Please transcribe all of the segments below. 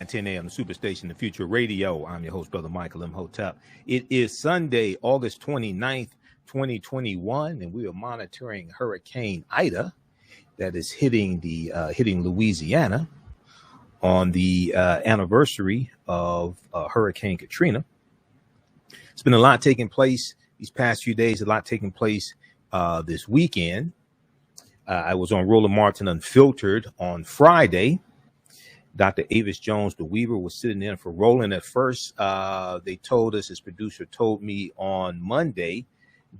10 a.m. the Superstation, the Future Radio. I'm your host, Brother Michael Imhotep. It is Sunday, August 29th, 2021, and we are monitoring Hurricane Ida that is hitting Louisiana on the anniversary of Hurricane Katrina. It's been a lot taking place these past few days, a lot taking place this weekend. I was on Roland Martin Unfiltered on Friday. Dr. Avis Jones, the Weaver, was sitting in for Roland at first. They told us, his producer told me on Monday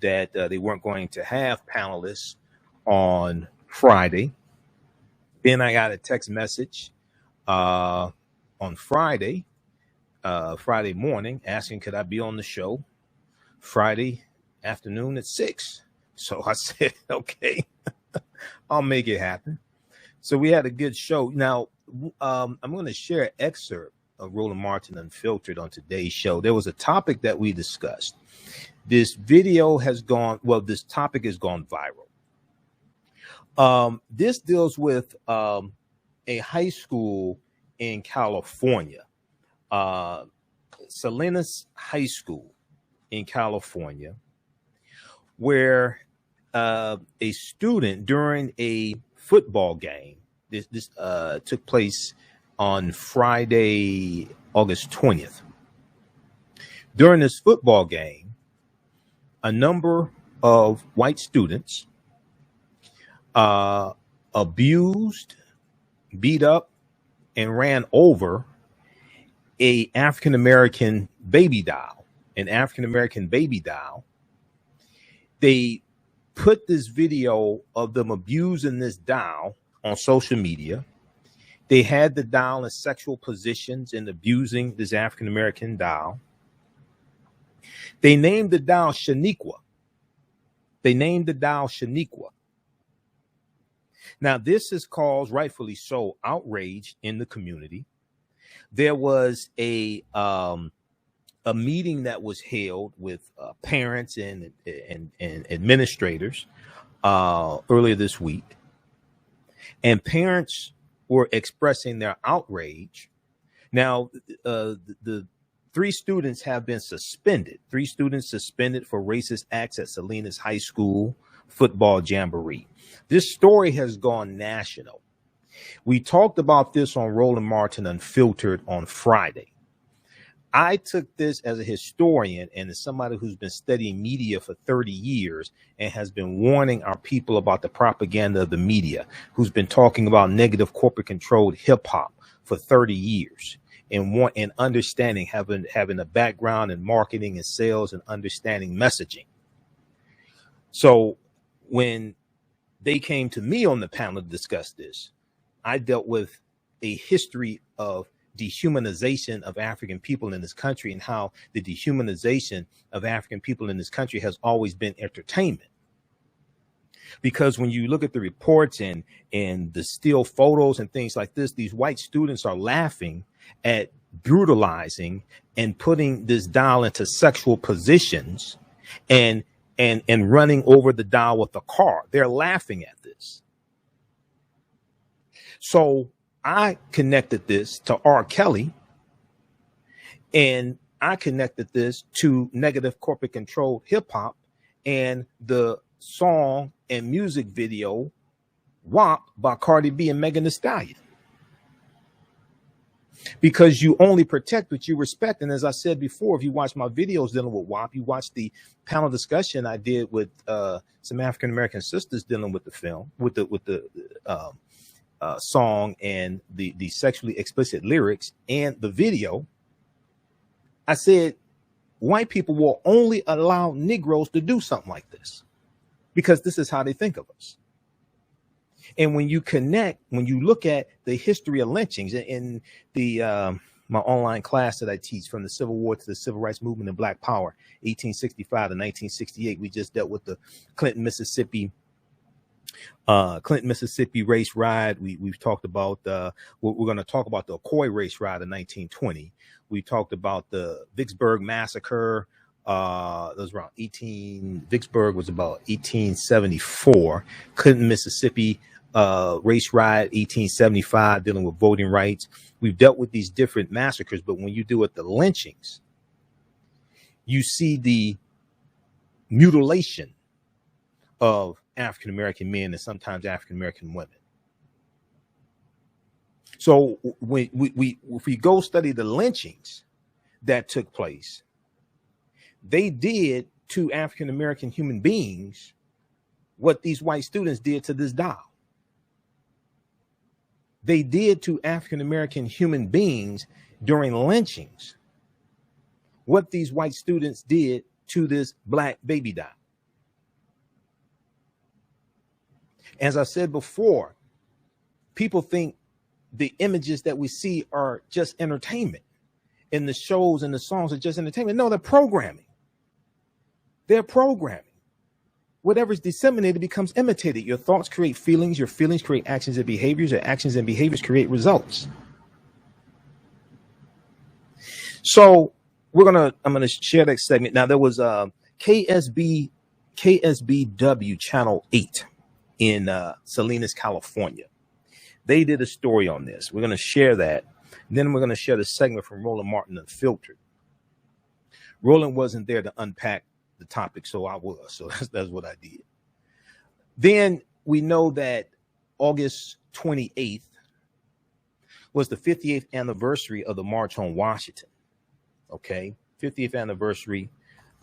that they weren't going to have panelists on Friday. Then I got a text message on Friday morning asking could I be on the show Friday afternoon at 6. So I said, okay, I'll make it happen. So we had a good show. Now, I'm going to share an excerpt of Roland Martin Unfiltered on today's show. There was a topic that we discussed. This video has gone, well, this topic has gone viral. This deals with a high school in California, Salinas High School in California, where a student during a football game, this took place on Friday, August 20th. During this football game, a number of white students abused, beat up, and ran over an African-American baby doll. They put this video of them abusing this doll on social media. They had the doll in sexual positions and abusing this African-American doll. They named the doll Shaniqua. Now, this has caused, rightfully so, outrage in the community. There was a meeting that was held with parents and administrators earlier this week. And parents were expressing their outrage. Now, the 3 students have been suspended. 3 students suspended for racist acts at Salinas High School football jamboree. This story has gone national. We talked about this on Roland Martin Unfiltered on Friday. I took this as a historian and as somebody who's been studying media for 30 years and has been warning our people about the propaganda of the media, who's been talking about negative corporate controlled hip hop for 30 years and understanding, having a background in marketing and sales and understanding messaging. So when they came to me on the panel to discuss this, I dealt with a history of dehumanization of African people in this country and how the dehumanization of African people in this country has always been entertainment. Because when you look at the reports and the still photos and things like this, these white students are laughing at brutalizing and putting this doll into sexual positions and running over the doll with the car. They're laughing at this. So I connected this to R. Kelly, and I connected this to negative corporate controlled hip hop and the song and music video WAP by Cardi B and Megan Thee Stallion. Because you only protect what you respect. And as I said before, if you watch my videos dealing with WAP, you watch the panel discussion I did with some African-American sisters dealing with the film, with the song and the sexually explicit lyrics and the video. I said, white people will only allow Negroes to do something like this because this is how they think of us. And when you look at the history of lynchings in the my online class that I teach, from the Civil War to the Civil Rights Movement and Black Power, 1865 to 1968, we just dealt with the Clinton, Mississippi race riot. We've talked about we're going to talk about the Ocoee race riot in 1920. We talked about the Vicksburg massacre. That was around Vicksburg was about 1874. Clinton, Mississippi race riot, 1875, dealing with voting rights. We've dealt with these different massacres, but when you deal with the lynchings, you see the mutilation of African American men and sometimes African American women. So when if we go study the lynchings that took place, they did to African American human beings what these white students did to this doll. They did to African American human beings during lynchings what these white students did to this black baby doll. As I said before, people think the images that we see are just entertainment, and the shows and the songs are just entertainment. No, they're programming. They're programming. Whatever's disseminated becomes imitated. Your thoughts create feelings. Your feelings create actions and behaviors. Your actions and behaviors create results. So I'm gonna share that segment. Now there was KSBW Channel 8 in Salinas, California. They did a story on this. We're gonna share that. Then we're gonna share the segment from Roland Martin Unfiltered. Roland wasn't there to unpack the topic, so I was. So that's what I did. Then we know that August 28th was the 58th anniversary of the March on Washington. Okay, 50th anniversary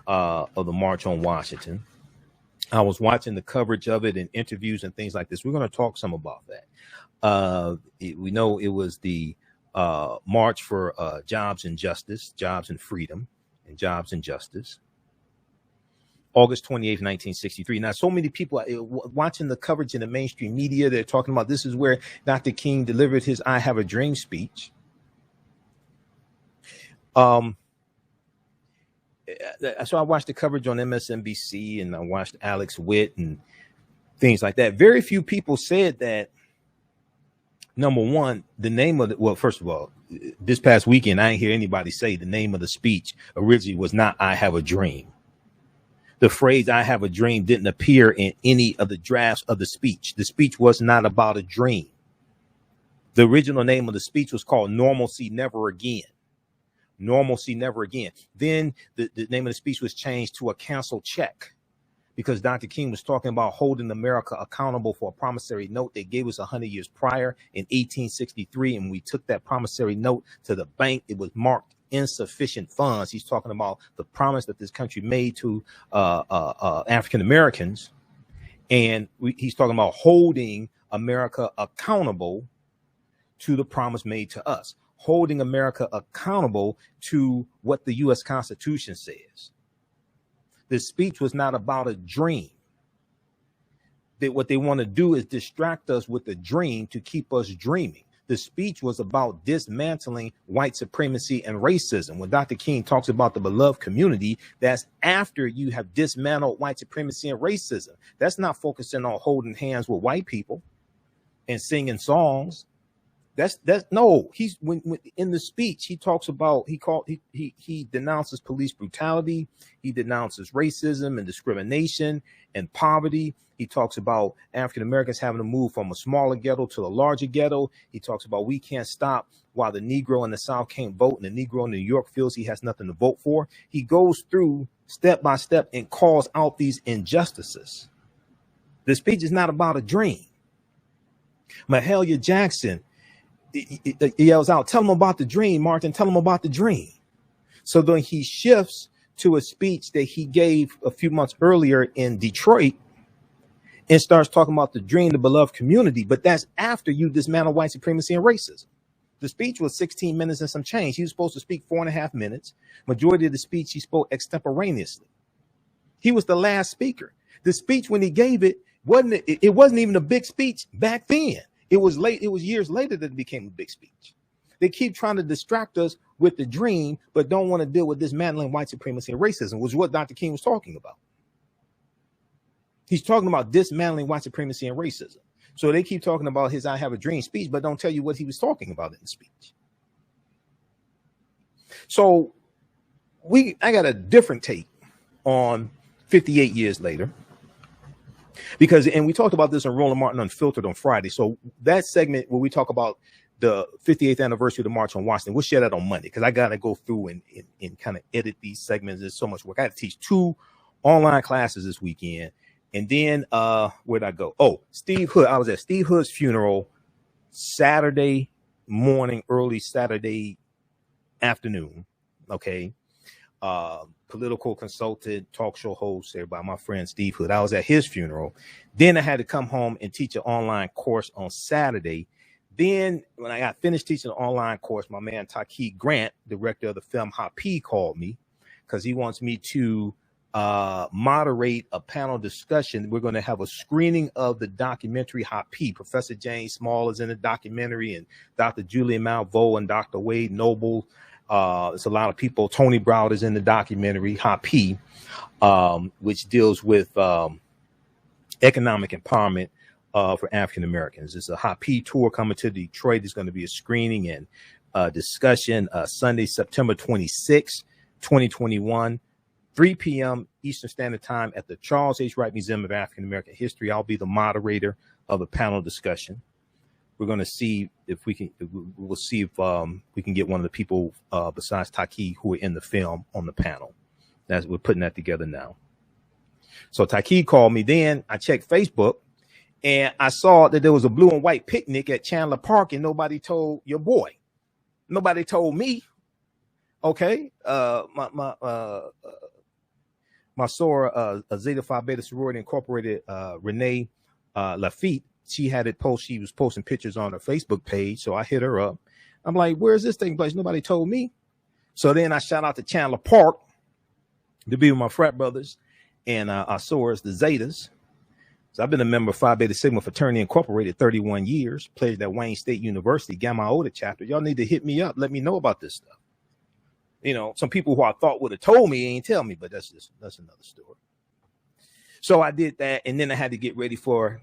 of the March on Washington. I was watching the coverage of it and interviews and things like this. We're going to talk some about that. We know it was the March for Jobs and Justice, Jobs and Freedom, and Jobs and Justice. August 28th, 1963. Now, so many people watching the coverage in the mainstream media, they're talking about this is where Dr. King delivered his I Have a Dream speech. So I watched the coverage on MSNBC and I watched Alex Witt and things like that. Very few people said that, number one, the name of well, first of all, this past weekend, I didn't hear anybody say the name of the speech originally was not I Have a Dream. The phrase I have a dream didn't appear in any of the drafts of the speech. The speech was not about a dream. The original name of the speech was called Normalcy Never Again. Normalcy Never Again. Then the name of the speech was changed to A Canceled Check because Dr. King was talking about holding America accountable for a promissory note they gave us 100 years prior in 1863. And we took that promissory note to the bank. It was marked insufficient funds. He's talking about the promise that this country made to African Americans, and he's talking about holding America accountable to the promise made to us, holding America accountable to what the U.S. Constitution says. This speech was not about a dream. What they want to do is distract us with a dream to keep us dreaming. The speech was about dismantling white supremacy and racism. When Dr. King talks about the beloved community, that's after you have dismantled white supremacy and racism. That's not focusing on holding hands with white people and singing songs. That's no. He's when in the speech he talks about he denounces police brutality. He denounces racism and discrimination and poverty. He talks about African Americans having to move from a smaller ghetto to a larger ghetto. He talks about we can't stop while the Negro in the South can't vote and the Negro in New York feels he has nothing to vote for. He goes through step by step and calls out these injustices. The speech is not about a dream. Mahalia Jackson yells out, "Tell them about the dream, Martin, tell them about the dream." So then he shifts to a speech that he gave a few months earlier in Detroit and starts talking about the dream, the beloved community. But that's after you dismantle white supremacy and racism. The speech was 16 minutes and some change. He was supposed to speak 4.5 minutes. Majority of the speech he spoke extemporaneously. He was the last speaker. The speech when he gave it wasn't even a big speech back then. It was late. It was years later that it became a big speech. They keep trying to distract us with the dream, but don't want to deal with dismantling white supremacy and racism, which is what Dr. King was talking about. He's talking about dismantling white supremacy and racism. So they keep talking about his I Have a Dream speech, but don't tell you what he was talking about in the speech. So I got a different take on 58 years later. Because, and we talked about this in Roland Martin Unfiltered on Friday. So that segment where we talk about the 58th anniversary of the March on Washington, we'll share that on Monday, because I got to go through and kind of edit these segments. There's so much work. I had to teach 2 online classes this weekend. And then where'd I go? Oh, Steve Hood. I was at Steve Hood's funeral Saturday morning, early Saturday afternoon. Okay. Political consultant, talk show host, everybody, my friend Steve Hood. I was at his funeral. Then I had to come home and teach an online course on Saturday. Then when I got finished teaching the online course, my man Taki Grant, director of the film Happy, called me because he wants me to moderate a panel discussion. We're going to have a screening of the documentary Happy. Professor James Small is in the documentary, and Dr. Julian Malveaux and Dr. Wade Noble. There's a lot of people. Tony Browd is in the documentary Happy, which deals with economic empowerment for African Americans. There's a Happy tour coming to Detroit. There's going to be a screening and discussion Sunday, September 26, 2021. 3 p.m. Eastern Standard Time at the Charles H. Wright Museum of African American History. I'll be the moderator of the panel discussion. We're going to see if we can. We'll see if we can get one of the people besides Taki who are in the film on the panel. We're putting that together now. So Taki called me. Then I checked Facebook, and I saw that there was a blue and white picnic at Chandler Park, and nobody told your boy. Nobody told me. Okay, my SOAR Zeta Phi Beta Sorority Incorporated, Renee Lafitte, she had it post. She was posting pictures on her Facebook page, so I hit her up. I'm like, "Where is this taking place?" Nobody told me. So then I shout out to Chandler Park to be with my frat brothers and our SOARs, the Zetas. So I've been a member of Phi Beta Sigma Fraternity Incorporated 31 years. Pledged at Wayne State University, Gamma Iota chapter. Y'all need to hit me up. Let me know about this stuff. You know, some people who I thought would have told me ain't tell me, but that's another story. So I did that, and then I had to get ready for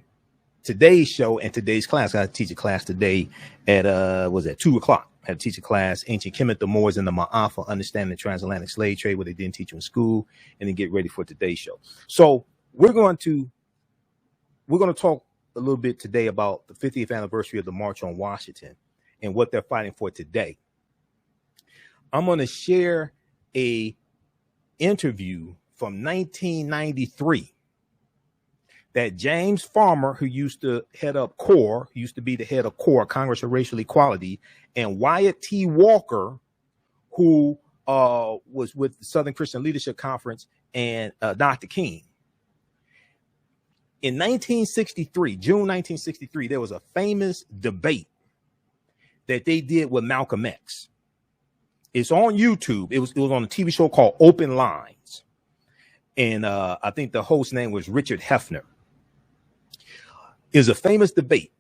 today's show and today's class. I had to teach a class today at 2:00. I had to teach a class, Ancient Kemet, the Moors, and the Ma'afa, Understanding the Transatlantic Slave Trade, what they didn't teach you in school, and then get ready for today's show. So we're going to talk a little bit today about the 50th anniversary of the March on Washington and what they're fighting for today. I'm going to share a interview from 1993 that James Farmer, who used to head up CORE, used to be the head of CORE, Congress of Racial Equality, and Wyatt T. Walker, who was with the Southern Christian Leadership Conference, and Dr. King. In 1963, June 1963, there was a famous debate that they did with Malcolm X. It's on YouTube. It was on a TV show called Open Lines. And I think the host name was Richard Hefner. It was a famous debate.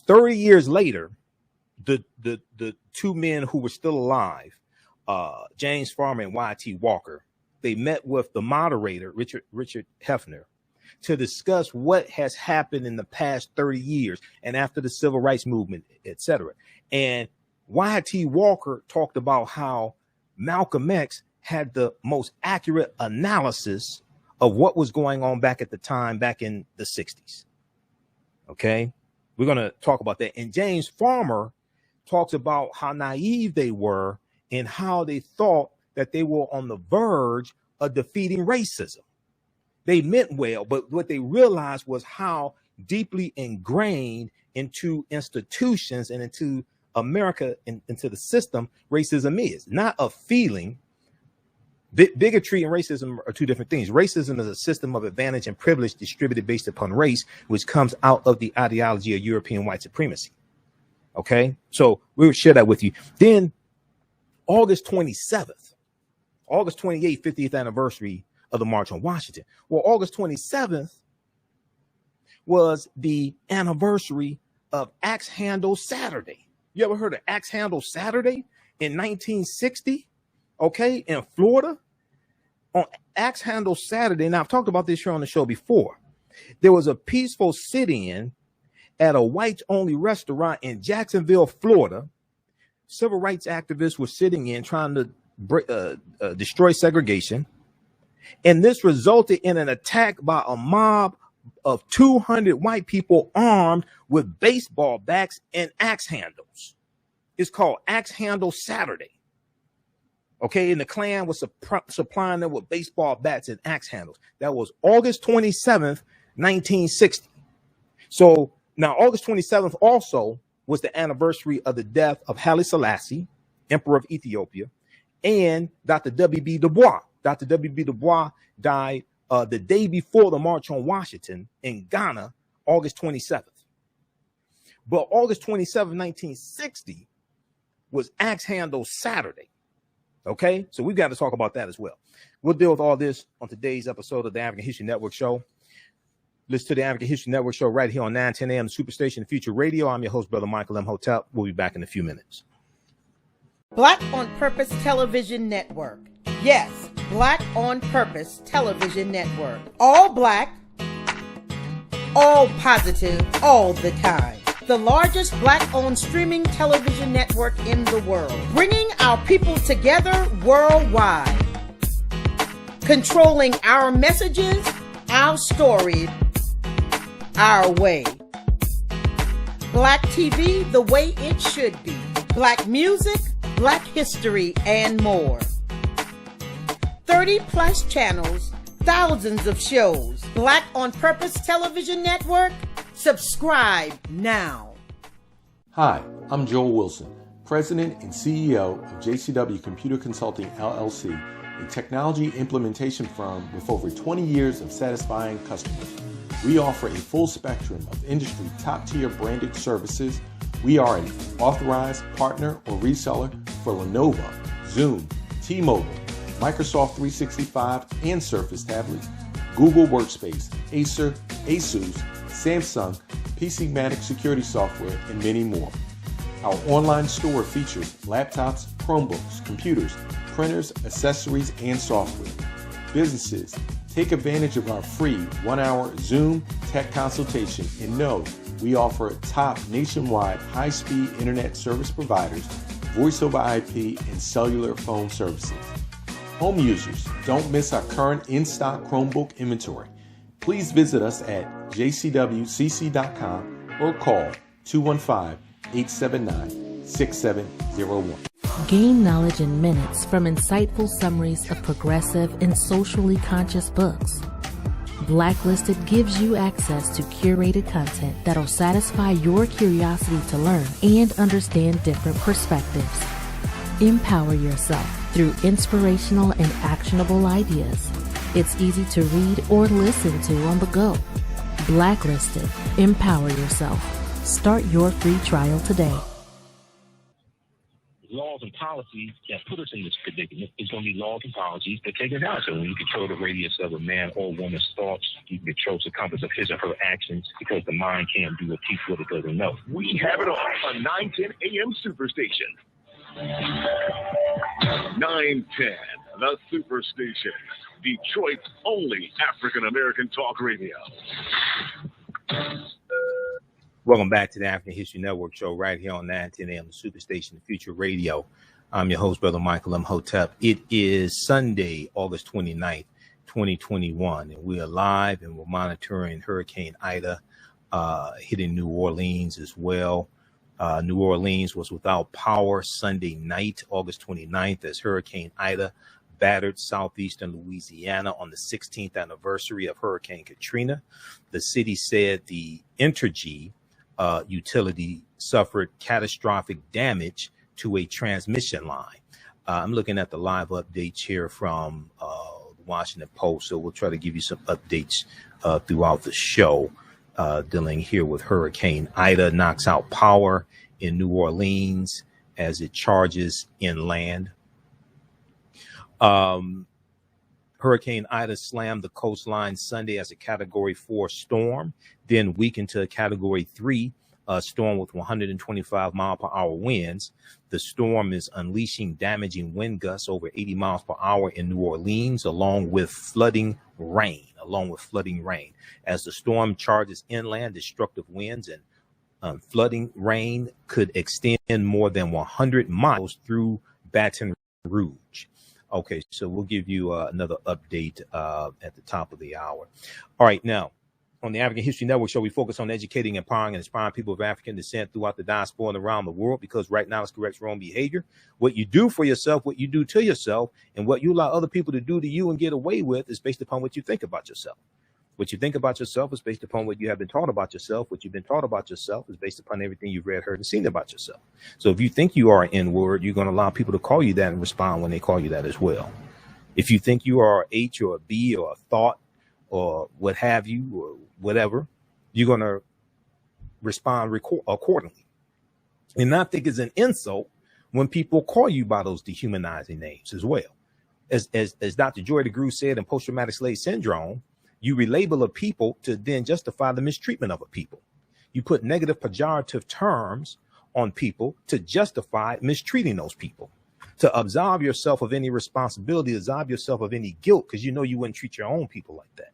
30 years later, the 2 men who were still alive, James Farmer and Wyatt T. Walker, they met with the moderator, Richard Hefner, to discuss what has happened in the past 30 years and after the civil rights movement, etc. And Wyatt T. Walker talked about how Malcolm X had the most accurate analysis of what was going on back at the time, back in the 60s. Okay, we're going to talk about that. And James Farmer talks about how naive they were and how they thought that they were on the verge of defeating racism. They meant well, but what they realized was how deeply ingrained into institutions and into America, into the system, racism is. Not a feeling. Bigotry and racism are 2 different things. Racism is a system of advantage and privilege distributed based upon race, which comes out of the ideology of European white supremacy. Okay, so we'll share that with you. Then August 27th, August 28th, 50th anniversary of the March on Washington. Well, August 27th was the anniversary of Axe Handle Saturday. You ever heard of Axe Handle Saturday in 1960? Okay, in Florida, on Axe Handle Saturday. Now, I've talked about this here on the show before. There was a peaceful sit-in at a whites-only restaurant in Jacksonville, Florida. Civil rights activists were sitting in trying to destroy segregation. And this resulted in an attack by a mob of 200 white people armed with baseball bats and axe handles. It's called Axe Handle Saturday. Okay, and the Klan was supplying them with baseball bats and axe handles. That was August 27th, 1960. So now August 27th also was the anniversary of the death of Haile Selassie, Emperor of Ethiopia, and Dr. W.B. Du Bois. Dr. W.B. Du Bois died the day before the March on Washington in Ghana, August 27th. But August 27th, 1960 was Axe Handle Saturday. Okay, so we've got to talk about that as well. We'll deal with all this on today's episode of the African History Network Show. Listen to the African History Network Show right here on 910 AM, Superstation Future Radio. I'm your host, Brother Michael Imhotep. We'll be back in a few minutes. Black on Purpose Television Network. Yes, Black on Purpose Television Network. All black, all positive, all the time. The largest black-owned streaming television network in the world, bringing our people together worldwide, controlling our messages, our stories, our way. Black TV the way it should be. Black music, Black history, and more. 30 plus channels, thousands of shows. Black on Purpose Television Network. Subscribe now. Hi, I'm Joel Wilson, President and CEO of JCW Computer Consulting LLC, a technology implementation firm with over 20 years of satisfying customers. We offer a full spectrum of industry top-tier branded services. We are an authorized partner or reseller for Lenovo, Zoom, T-Mobile, Microsoft 365 and Surface tablets, Google Workspace, Acer, Asus, Samsung, PCmatic security software, and many more. Our online store features laptops, Chromebooks, computers, printers, accessories, and software. Businesses, take advantage of our free 1-hour Zoom tech consultation and know we offer top nationwide high-speed internet service providers, voice over IP, and cellular phone services. Home users, don't miss our current in-stock Chromebook inventory. Please visit us at jcwcc.com or call 215-879-6701. Gain knowledge in minutes from insightful summaries of progressive and socially conscious books. Blacklisted gives you access to curated content that'll satisfy your curiosity to learn and understand different perspectives. Empower yourself through inspirational and actionable ideas. It's easy to read or listen to on the go. Blacklisted. Empower yourself. Start your free trial today. Laws and policies that put us in this predicament is going to be laws and policies that take us out. So when you control the radius of a man or woman's thoughts, you can control the compass of his or her actions because the mind can't do or teach what it doesn't know. We have it all on 910 AM Superstation. 910, the Superstation. Detroit's only African-American talk radio. Welcome back to the African History Network Show right here on 910 AM Superstation Future Radio. I'm your host, Brother Michael Imhotep. It is Sunday, August 29th, 2021, and we are live and we're monitoring Hurricane Ida hitting New Orleans as well. New Orleans was without power Sunday night, August 29th, as Hurricane Ida battered southeastern Louisiana on the 16th anniversary of Hurricane Katrina. The city said the Entergy utility suffered catastrophic damage to a transmission line. I'm looking at the live updates here from the Washington Post, so we'll try to give you some updates throughout the show dealing here with Hurricane Ida. Knocks out power in New Orleans as it charges inland. Hurricane Ida slammed the coastline Sunday as a Category 4 storm, then weakened to a Category 3 storm with 125 mile per hour winds. The storm is unleashing damaging wind gusts over 80 miles per hour in New Orleans, along with flooding rain. As the storm charges inland, destructive winds and flooding rain could extend more than 100 miles through Baton Rouge. Okay, so we'll give you another update at the top of the hour. All right, now, On the African History Network show, we focus on educating, empowering, and inspiring people of African descent throughout the diaspora and around the world, because right now it's correct wrong behavior. What you do for yourself, what you do to yourself, and what you allow other people to do to you and get away with is based upon what you think about yourself. What you think about yourself is based upon what you have been taught about yourself. What you've been taught about yourself is based upon everything you've read, heard, and seen about yourself. So if you think you are an N-word, you're going to allow people to call you that and respond when they call you that as well. If you think you are a H or a B or a thought or what have you or whatever, you're going to respond accordingly. And not think it's an insult when people call you by those dehumanizing names as well. As Dr. Joy DeGruy said in Post-Traumatic Slave Syndrome, you relabel a people to then justify the mistreatment of a people. You put negative pejorative terms on people to justify mistreating those people, to absolve yourself of any responsibility, absolve yourself of any guilt, because you know you wouldn't treat your own people like that.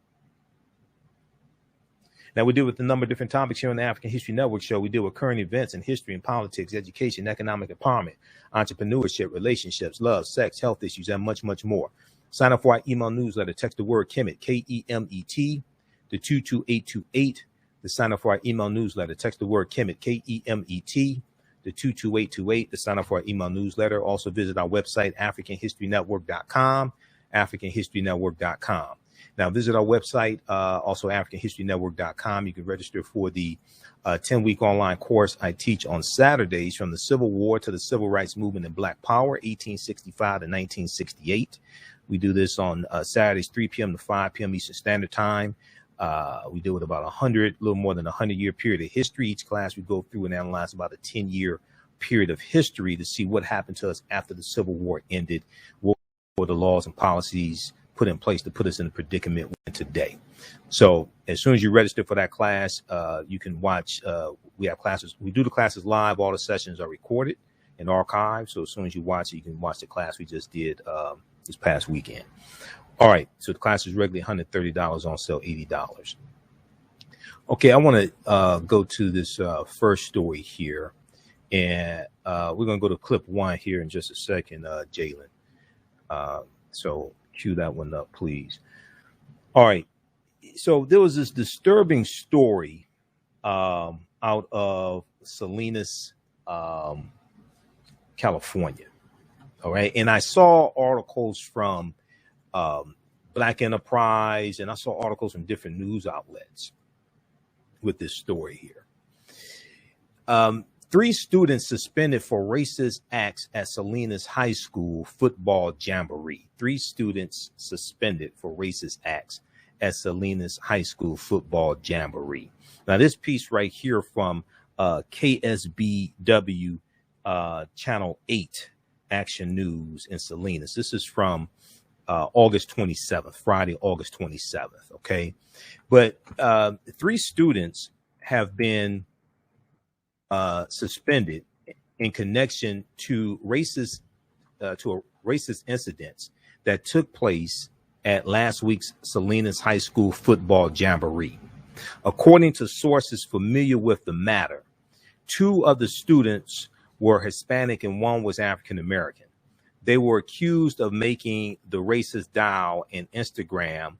Now, we deal with a number of different topics here on the African History Network show. We deal with current events in history and politics, education, economic empowerment, entrepreneurship, relationships, love, sex, health issues, and much, much more. Sign up for our email newsletter. Text the word Kemet, K-E-M-E-T, to 22828. To sign up for our email newsletter. Text the word Kemet, K-E-M-E-T, to 22828. To sign up for our email newsletter. Also visit our website, AfricanHistoryNetwork.com, AfricanHistoryNetwork.com. Now, visit our website, also AfricanHistoryNetwork.com. You can register for the 10-week online course I teach on Saturdays, from the Civil War to the Civil Rights Movement and Black Power, 1865 to 1968. We do this on Saturdays, 3 p.m. to 5 p.m. Eastern Standard Time. We do it about a little more than 100-year period of history. Each class we go through and analyze about a 10-year period of history to see what happened to us after the Civil War ended, what were the laws and policies put in place to put us in the predicament we're in today. So as soon as you register for that class, you can watch. We have classes. We do the classes live. All the sessions are recorded and archived. So as soon as you watch it, you can watch the class we just did this past weekend. All right. So the class is regularly $130, on sale $80. Okay, I want to go to this first story here, and we're going to go to clip 1 here in just a second, Jalen. So cue that one up, please. All right. So there was this disturbing story out of Salinas, California. All right. And I saw articles from Black Enterprise, and I saw articles from different news outlets with this story here. 3 students suspended for racist acts at Salinas High School football jamboree. 3 students suspended for racist acts at Salinas High School football jamboree. Now, this piece right here from KSBW Channel 8 Action News in Salinas. This is from August 27th, Friday, August 27th. Okay. But 3 students have been suspended in connection to racist incidents that took place at last week's Salinas High School football jamboree. According to sources familiar with the matter, 2 of the students were Hispanic and 1 was African American. They were accused of making the racist dial and Instagram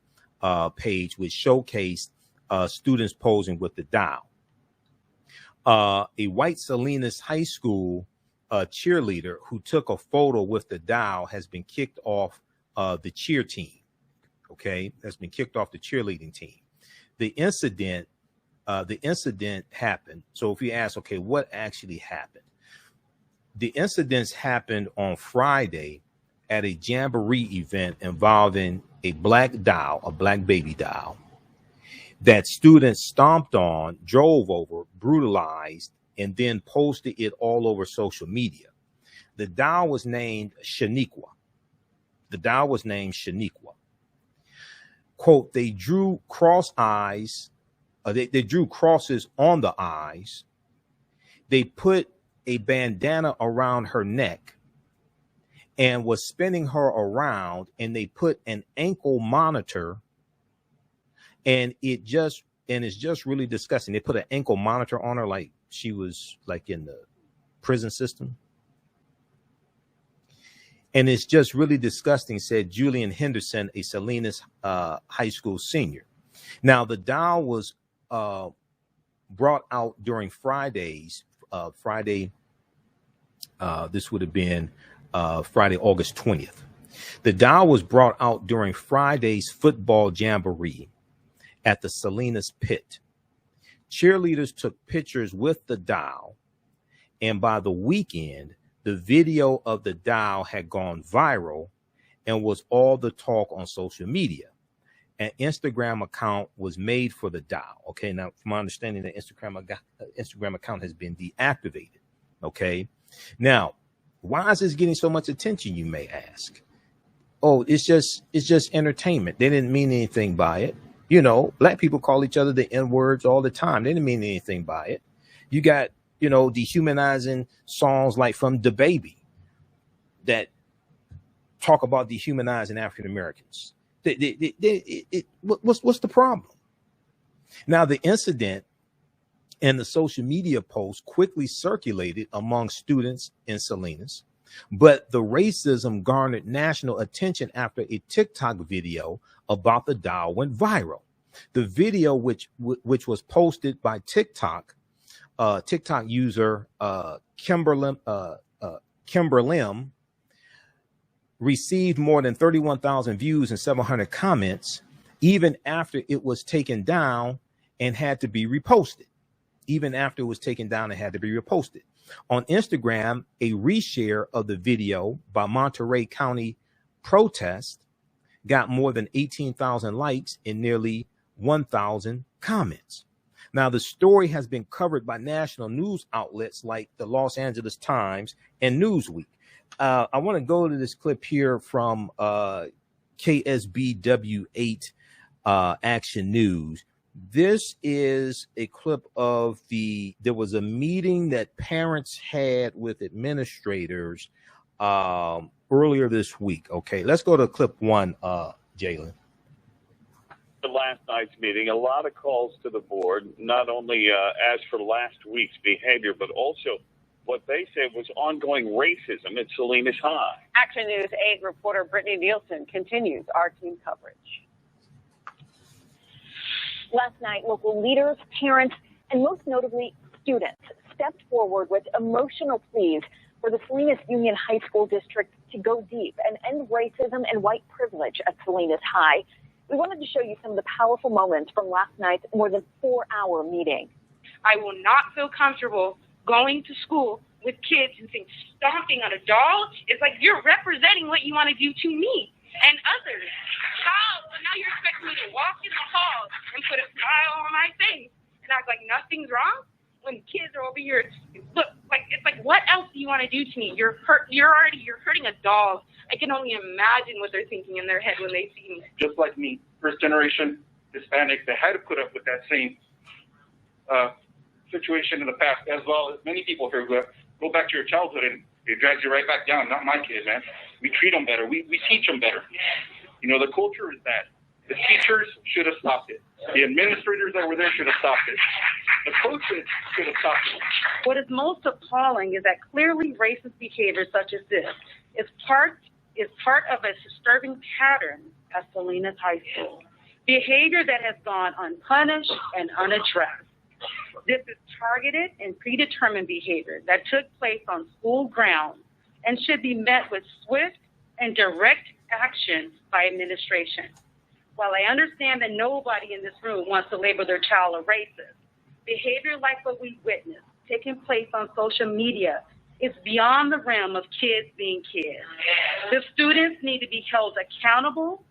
page, which showcased students posing with the dial. A white Salinas High School cheerleader who took a photo with the dial has been kicked off the cheer team. Okay, has been kicked off the cheerleading team. The incident happened. So if you ask, okay, what actually happened? The incidents happened on Friday at a jamboree event involving a black doll, a black baby doll, that students stomped on, drove over, brutalized, and then posted it all over social media. The doll was named Shaniqua. The doll was named Shaniqua. Quote, they drew they drew crosses on the eyes. They put a bandana around her neck and was spinning her around, and they put an ankle monitor, and it's just really disgusting. They put an ankle monitor on her like she was like in the prison system. And it's just really disgusting, said Julian Henderson, a Salinas High School senior. Now, the doll was brought out during Friday. This would have been Friday, August 20th. The doll was brought out during Friday's football jamboree at the Salinas Pit. Cheerleaders took pictures with the doll, and by the weekend, the video of the doll had gone viral and was all the talk on social media. An Instagram account was made for the doll. Okay, now from my understanding, the Instagram account has been deactivated. Okay, now why is this getting so much attention, you may ask? Oh, it's just entertainment. They didn't mean anything by it. You know, black people call each other the N-words all the time. They didn't mean anything by it. You got, you know, dehumanizing songs like from DaBaby that talk about dehumanizing African Americans. What's the problem? Now, the incident and the social media post quickly circulated among students in Salinas, but the racism garnered national attention after a TikTok video about the doll went viral. The video, which was posted by TikTok user Kimberlim, received more than 31,000 views and 700 comments, even after it was taken down and had to be reposted. On Instagram, a reshare of the video by Monterey County protest got more than 18,000 likes and nearly 1,000 comments. Now, the story has been covered by national news outlets like the Los Angeles Times and Newsweek. I want to go to this clip here from KSBW8 Action News. This is a clip of there was a meeting that parents had with administrators earlier this week. Okay, let's go to clip one, Jalen. The last night's meeting, a lot of calls to the board, not only as for last week's behavior, but also what they said was ongoing racism at Salinas High. Action News 8 reporter Brittany Nielsen continues our team coverage. Last night, local leaders, parents, and most notably students stepped forward with emotional pleas for the Salinas Union High School District to go deep and end racism and white privilege at Salinas High. We wanted to show you some of the powerful moments from last night's more than 4-hour meeting. I will not feel comfortable going to school with kids who think stomping on a doll is like you're representing what you want to do to me and others. How? So now you're expecting me to walk in the hall and put a smile on my face and act like nothing's wrong when kids are over here. Look, like it's like, what else do you want to do to me? You're hurting a doll. I can only imagine what they're thinking in their head when they see me. Just like me, first generation Hispanic, they had to put up with that same situation in the past, as well as many people here who go back to your childhood and it drags you right back down. Not my kid, man. We treat them better. We teach them better. You know, the culture is that. The teachers should have stopped it. The administrators that were there should have stopped it. The coaches should have stopped it. What is most appalling is that clearly racist behavior such as this is part of a disturbing pattern at Salinas High School. Behavior that has gone unpunished and unaddressed. This is targeted and predetermined behavior that took place on school grounds and should be met with swift and direct action by administration. While I understand that nobody in this room wants to label their child a racist, behavior like what we witnessed taking place on social media is beyond the realm of kids being kids. The students need to be held accountable,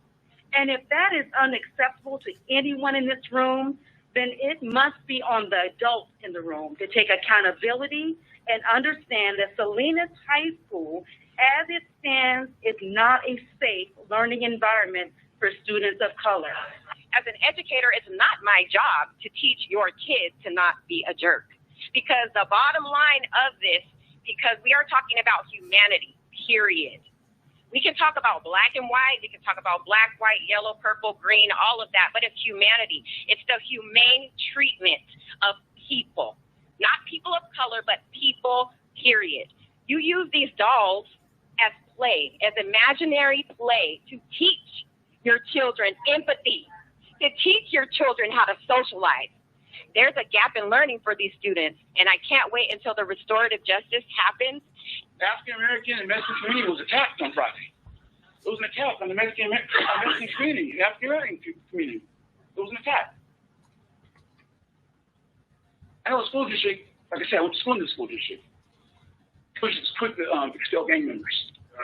and if that is unacceptable to anyone in this room, then it must be on the adults in the room to take accountability and understand that Salinas High School, as it stands, is not a safe learning environment for students of color. As an educator, it's not my job to teach your kids to not be a jerk. Because the bottom line of this, because we are talking about humanity, period. We can talk about black and white, we can talk about black, white, yellow, purple, green, all of that, but it's humanity. It's the humane treatment of people. Not people of color, but people, period. You use these dolls as play, as imaginary play to teach your children empathy. to teach your children how to socialize. There's a gap in learning for these students, and I can't wait until the restorative justice happens. The African American and Mexican community was attacked on Friday. It was an attack on the Mexican community, the African American community. It was an attack. I know a school district, like I said, I went to school in the school district. Quick to expel gang members. I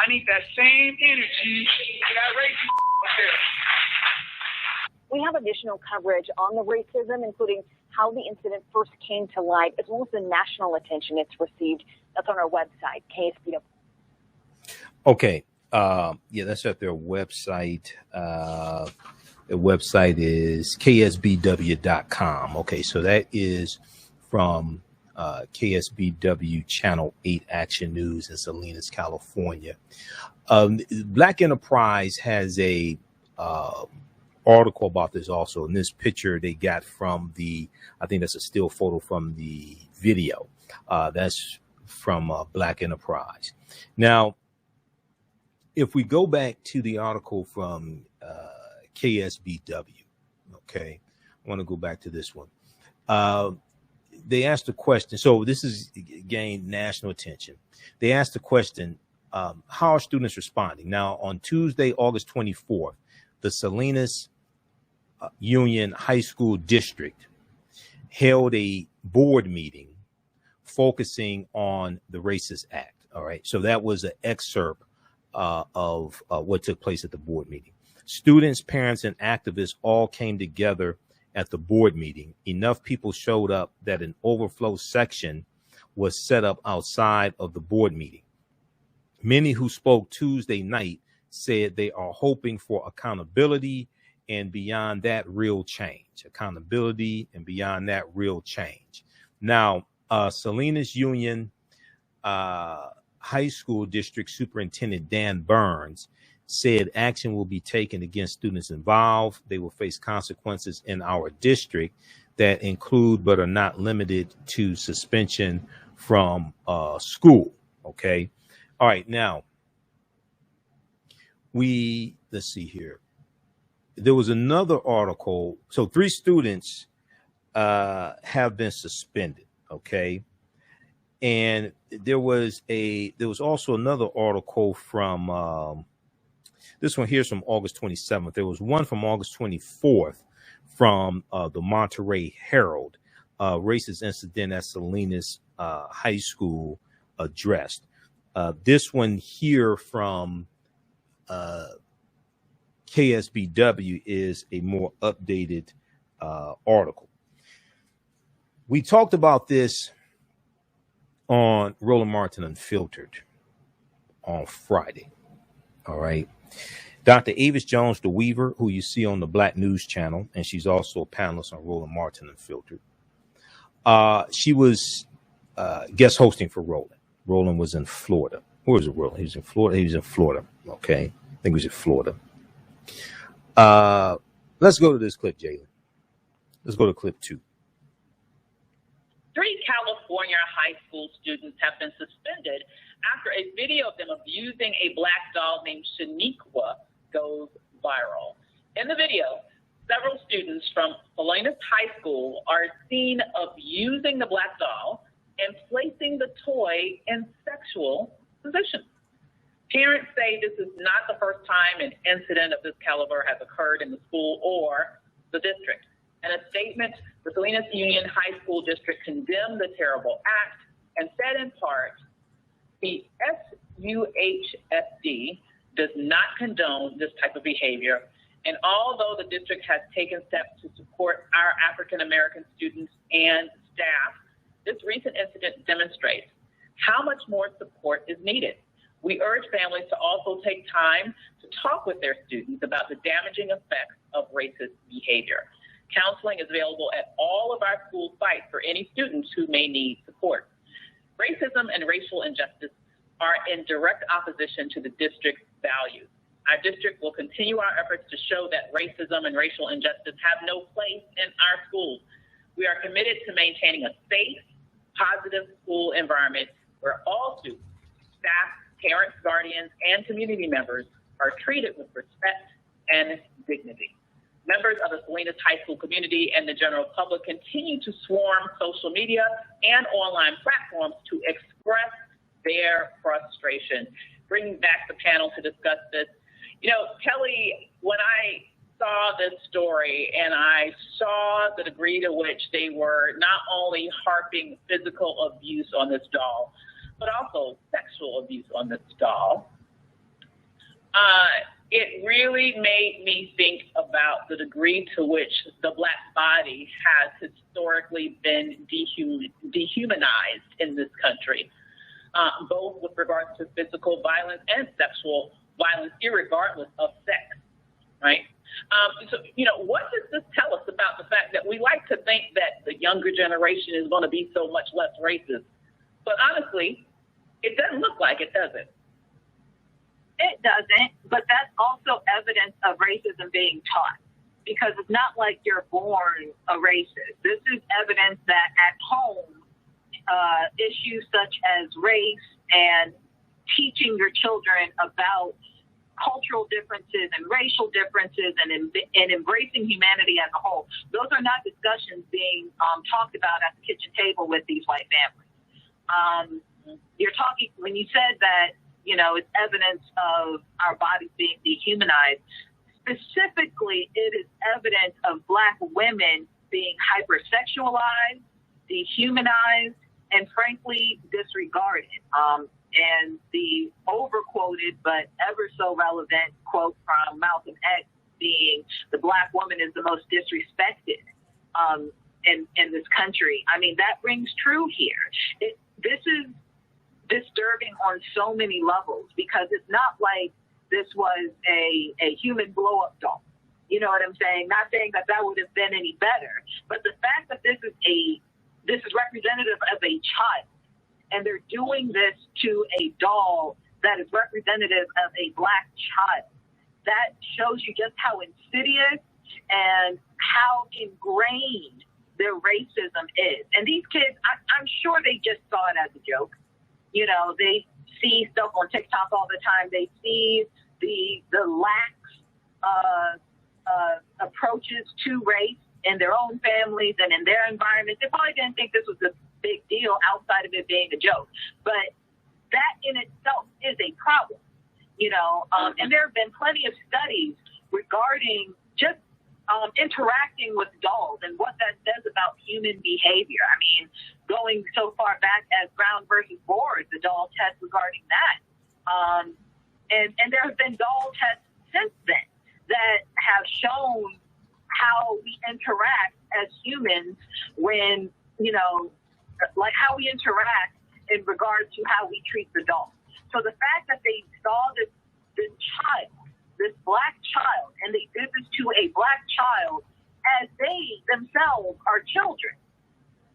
need that same energy that racism up there. We have additional coverage on the racism, including how the incident first came to light, as well as the national attention it's received. That's on our website, KSBW. Okay. Yeah, that's at their website. The website is ksbw.com. Okay, so that is from KSBW Channel 8 Action News in Salinas, California. Black Enterprise has a article about this also. In this picture they got from I think that's a still photo from the video. That's from Black Enterprise. Now, if we go back to the article from KSBW, okay, I want to go back to this one. They asked a question. So this has gained national attention. They asked the question, how are students responding? Now, on Tuesday, August 24th, the Salinas Union High School District held a board meeting focusing on the Racist Act. All right. So that was an excerpt of what took place at the board meeting. Students, parents, and activists all came together at the board meeting. Enough people showed up that an overflow section was set up outside of the board meeting. Many who spoke Tuesday night said they are hoping for accountability and beyond that, real change. Accountability and beyond that, real change. Now, Salinas Union High School District Superintendent Dan Burns said action will be taken against students involved. They will face consequences in our district that include but are not limited to suspension from school. Okay. All right. Now, let's see here. There was another article. So 3 students have been suspended. Okay. And there was also another article from this one here's from August 27th. There was one from August 24th from the Monterey Herald, racist incident at Salinas High School addressed. This one here from KSBW is a more updated article. We talked about this on Roland Martin Unfiltered on Friday. All right. Dr. Avis Jones, the Weaver, who you see on the Black News Channel, and she's also a panelist on Roland Martin Unfiltered. She was guest hosting for Roland. Roland was in Florida. Where was it, Roland? He was in Florida. He was in Florida. Okay. I think he was in Florida. Let's go to this clip, Jalen. Let's go to clip 2. 3 California high school students have been suspended after a video of them abusing a black doll named Shaniqua goes viral. In the video, several students from Salinas High School are seen abusing the black doll and placing the toy in sexual positions. Parents say this is not the first time an incident of this caliber has occurred in the school or the district. In a statement, the Salinas Union High School District condemned the terrible act and said in part, the SUHSD does not condone this type of behavior, and although the district has taken steps to support our African American students and staff, this recent incident demonstrates how much more support is needed. We urge families to also take time to talk with their students about the damaging effects of racist behavior. Counseling is available at all of our school sites for any students who may need support. Racism and racial injustice are in direct opposition to the district's values. Our district will continue our efforts to show that racism and racial injustice have no place in our schools. We are committed to maintaining a safe, positive school environment where all students, staff, parents, guardians, and community members are treated with respect and dignity. Members of the Salinas High School community and the general public continue to swarm social media and online platforms to express their frustration. Bringing back the panel to discuss this. You know, Kelly, when I saw this story and I saw the degree to which they were not only harping physical abuse on this doll, but also sexual abuse on this doll, it really made me think about the degree to which the Black body has historically been dehumanized in this country, both with regards to physical violence and sexual violence, irregardless of sex, right? So, you know, what does this tell us about the fact that we like to think that the younger generation is going to be so much less racist? But honestly, it doesn't look like it, does it? It doesn't, but that's also evidence of racism being taught, because it's not like you're born a racist. This is evidence that at home, issues such as race and teaching your children about cultural differences and racial differences and embracing humanity as a whole, those are not discussions being talked about at the kitchen table with these white families. You're talking, when you said that, you know, it's evidence of our bodies being dehumanized. Specifically, it is evidence of Black women being hypersexualized, dehumanized, and frankly, disregarded. And the overquoted but ever so relevant quote from Malcolm X being, the Black woman is the most disrespected in this country. I mean, that rings true here. This is disturbing on so many levels, because it's not like this was a human blow-up doll. You know what I'm saying? Not saying that would have been any better, but the fact that this is representative of a child, and they're doing this to a doll that is representative of a Black child, that shows you just how insidious and how ingrained their racism is. And these kids, I'm sure they just saw it as a joke. You know, they see stuff on TikTok all the time. They see the lax approaches to race in their own families and in their environments. They probably didn't think this was a big deal outside of it being a joke. But that in itself is a problem, you know. And there have been plenty of studies regarding just interacting with dolls and what that says about human behavior. I mean, going so far back as Brown versus Board, the doll test regarding that. And there have been doll tests since then that have shown how we interact as humans when, you know, like how we interact in regard to how we treat the doll. So the fact that they saw this child, this Black child, and they did this to a Black child as they themselves are children,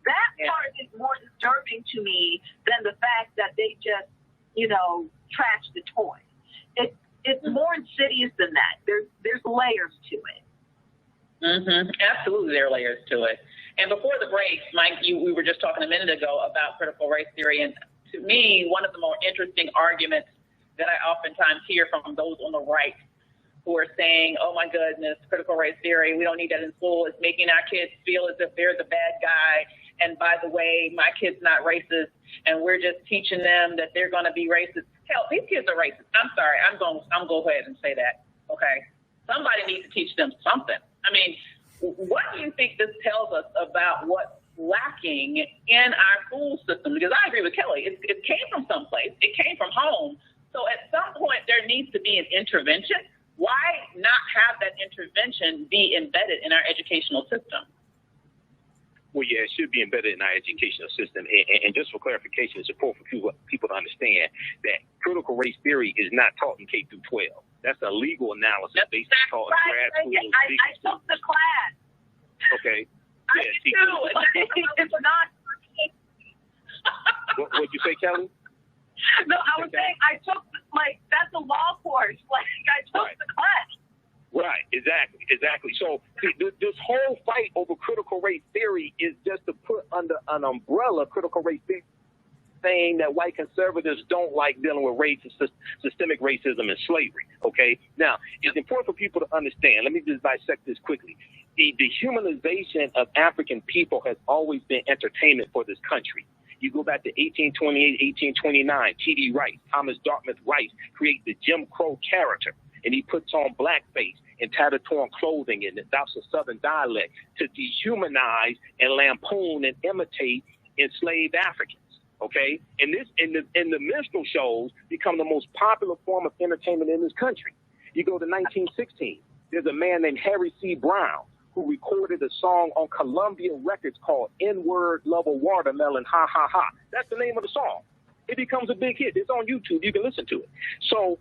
that part is more disturbing to me than the fact that they just, you know, trashed the toy. It's more insidious than that. There's layers to it. Mm-hmm. Absolutely, there are layers to it. And before the break, Mike, we were just talking a minute ago about critical race theory, and to me, one of the more interesting arguments that I oftentimes hear from those on the right who are saying, oh my goodness, critical race theory, we don't need that in school. It's making our kids feel as if they're the bad guy. And by the way, my kid's not racist, and we're just teaching them that they're going to be racist. Hell, these kids are racist. I'm sorry. I'm going to go ahead and say that. Okay. Somebody needs to teach them something. I mean, what do you think this tells us about what's lacking in our school system? Because I agree with Kelly. It came from someplace. It came from home. So at some point, there needs to be an intervention. Why not have that intervention be embedded in our educational system? Well, yeah, it should be embedded in our educational system. And just for clarification and support for people to understand that critical race theory is not taught in K through 12. That's a legal analysis based on taught in grad school. I took the class. Okay. I did too. It's not. What'd you say, Kelly? No, I was saying I took, like, that's a law course. Like, I took the class. Right, exactly. So this whole fight over critical race theory is just to put under an umbrella critical race theory. thing that white conservatives don't like dealing with race is systemic racism and slavery. Okay, now it's important for people to understand. Let me just dissect this quickly. The dehumanization of African people has always been entertainment for this country. You go back to 1828, 1829, T.D. Rice, Thomas Dartmouth Rice creates the Jim Crow character, and he puts on blackface and tattered torn clothing and that's a Southern dialect to dehumanize and lampoon and imitate enslaved Africans. Okay, and this in the minstrel shows become the most popular form of entertainment in this country. You go to 1916. There's a man named Harry C. Brown who recorded a song on Columbia Records called N-Word Love a Watermelon, Ha Ha Ha. That's the name of the song. It becomes a big hit. It's on YouTube. You can listen to it. So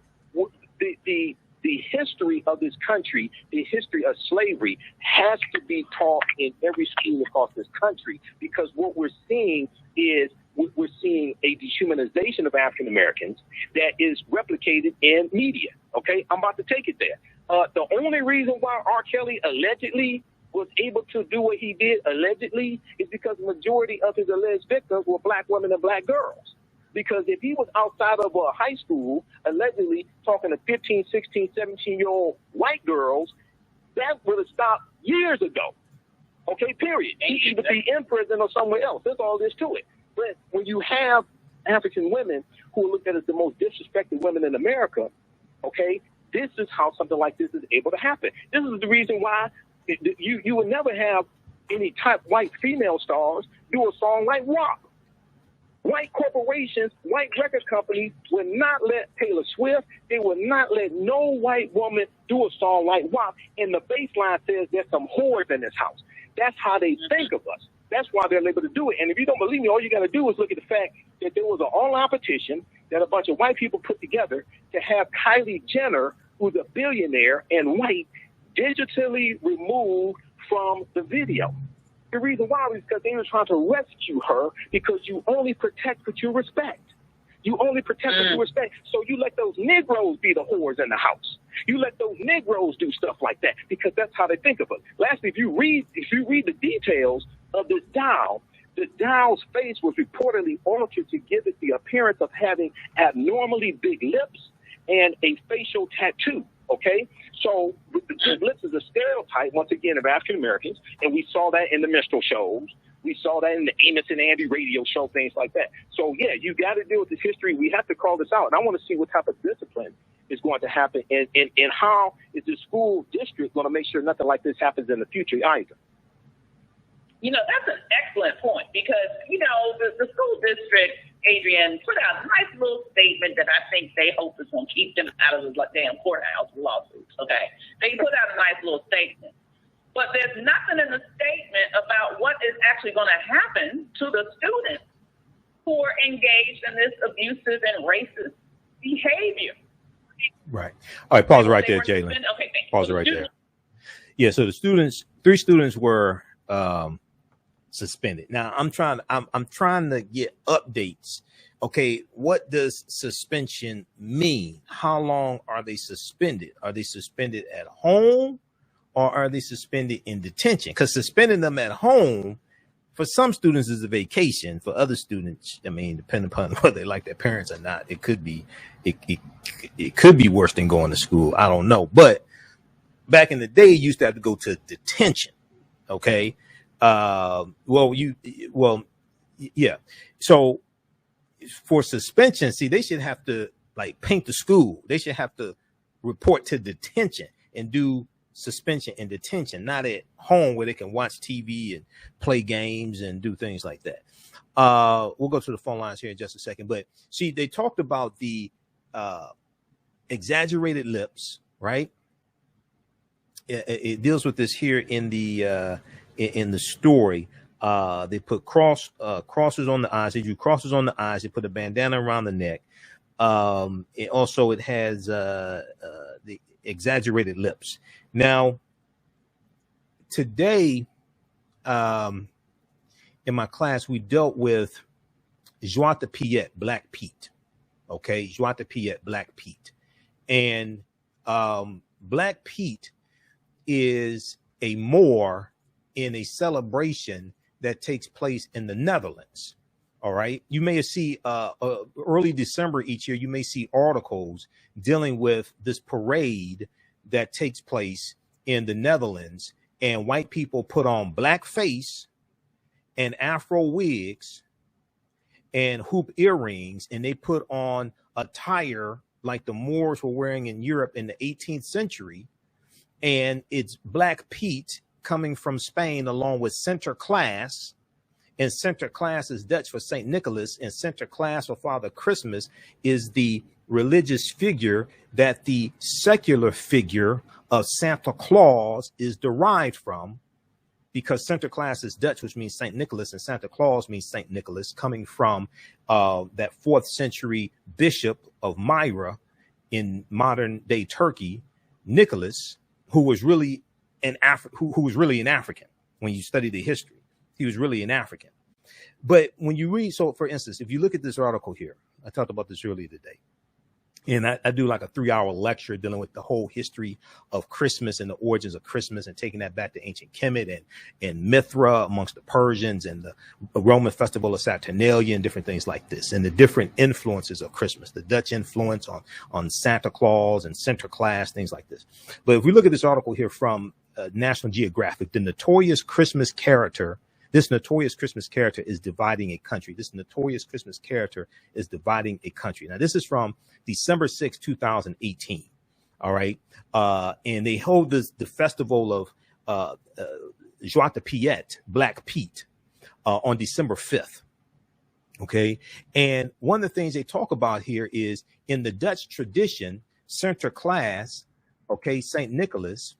the history of this country, the history of slavery has to be taught in every school across this country, because what we're seeing is we're seeing a dehumanization of African Americans that is replicated in media. Okay, I'm about to take it there. The only reason why R. Kelly allegedly was able to do what he did allegedly is because the majority of his alleged victims were black women and black girls. Because if he was outside of a high school, allegedly talking to 15, 16, 17-year-old white girls, that would have stopped years ago. Okay, period. He would be in prison or somewhere else. There's all this to it. But when you have African women who are looked at as the most disrespected women in America, okay, this is how something like this is able to happen. This is the reason why you would never have any type white female stars do a song like WAP. White corporations, white record companies would not let Taylor Swift, they would not let no white woman do a song like WAP. And the bass line says there's some whores in this house. That's how they think of us. That's why they're able to do it. And if you don't believe me, all you got to do is look at the fact that there was an online petition that a bunch of white people put together to have Kylie Jenner, who's a billionaire and white, digitally removed from the video. The reason why is because they were trying to rescue her, because you only protect what you respect. You only protect what you respect. So you let those Negroes be the whores in the house. You let those Negroes do stuff like that, because that's how they think of us. Lastly, if you read the details of this doll, the doll's face was reportedly altered to give it the appearance of having abnormally big lips and a facial tattoo. Okay, so the lips is a stereotype, once again, of African Americans, and we saw that in the minstrel shows. We saw that in the Amos and Andy radio show, things like that. So, yeah, you got to deal with this history. We have to call this out. And I want to see what type of discipline is going to happen, and how is the school district going to make sure nothing like this happens in the future either. You know, that's an excellent point, because, you know, the school district, Adrian, put out a nice little statement that I think they hope is going to keep them out of the damn courthouse lawsuits, okay? They put out a nice little statement. But there's nothing in the statement about what is actually going to happen to the students who are engaged in this abusive and racist behavior. Right. All right, pause right there, Jalen. Okay, pause right there. Yeah, so the students, 3 students were suspended. Now I'm trying to get updates. Okay, what does suspension mean? How long are they suspended? Are they suspended at home, or are they suspended in detention? Because suspending them at home for some students is a vacation. For other students, I mean, depending upon whether they like their parents or not, it could be worse than going to school. I don't know. But back in the day, you used to have to go to detention. Okay. Yeah. So for suspension, see, they should have to like paint the school. They should have to report to detention and do suspension and detention, not at home where they can watch TV and play games and do things like that. We'll go to the phone lines here in just a second. But see, they talked about the exaggerated lips, right? It deals with this here in the story. They put crosses on the eyes. They drew crosses on the eyes. They put a bandana around the neck. It has the exaggerated lips. Now, today, in my class, we dealt with Joie de Piet, Black Pete. Okay, Joie de Piet, Black Pete. And Black Pete is a Moor in a celebration that takes place in the Netherlands. All right. You may see early December each year, you may see articles dealing with this parade that takes place in the Netherlands, and white people put on blackface and Afro wigs and hoop earrings, and they put on attire like the Moors were wearing in Europe in the 18th century. And it's Black Pete coming from Spain along with Sinterklaas. And Sinterklaas is Dutch for St. Nicholas, and Sinterklaas, or Father Christmas, is the religious figure that the secular figure of Santa Claus is derived from, because Sinterklaas is Dutch, which means St. Nicholas, and Santa Claus means St. Nicholas, coming from that 4th century bishop of Myra in modern day Turkey, Nicholas, who was really who was really an African. When you study the history, he was really an African. But when you read, so for instance, if you look at this article here, I talked about this earlier today, and I do like a 3-hour lecture dealing with the whole history of Christmas and the origins of Christmas, and taking that back to ancient Kemet and Mithra amongst the Persians, and the Roman festival of Saturnalia, and different things like this, and the different influences of Christmas, the Dutch influence on Santa Claus and Sinterklaas, things like this. But if we look at this article here from National Geographic, this notorious Christmas character is dividing a country. This notorious Christmas character is dividing a country. Now, this is from December 6, 2018. All right. And they hold the festival of Joie de Piet, Black Pete, on December 5th. Okay. And one of the things they talk about here is, in the Dutch tradition, Sinterklaas, okay, St. Nicholas,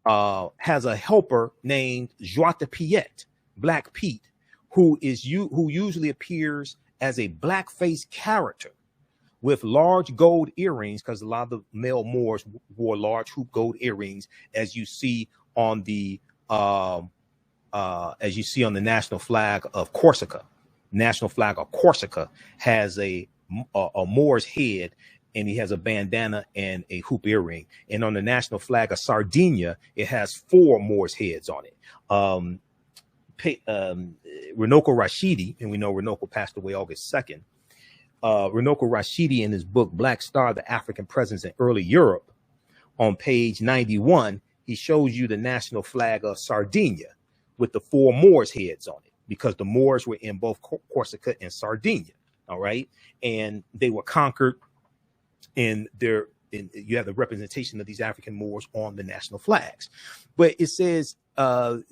has a helper named Joie de Piet, Black Pete, who usually appears as a blackface character with large gold earrings, because a lot of the male Moors wore large hoop gold earrings, as you see on the national flag of Corsica. National flag of Corsica has a Moor's head, and he has a bandana and a hoop earring. And on the national flag of Sardinia, it has 4 Moor's heads on it. Runoko Rashidi, and we know Runoko passed away August 2nd. Runoko Rashidi, in his book Black Star, the African Presence in Early Europe, on page 91, he shows you the national flag of Sardinia with the 4 Moors heads on it, because the Moors were in both Corsica and Sardinia. All right. And they were conquered, and you have the representation of these African Moors on the national flags. But it says Joie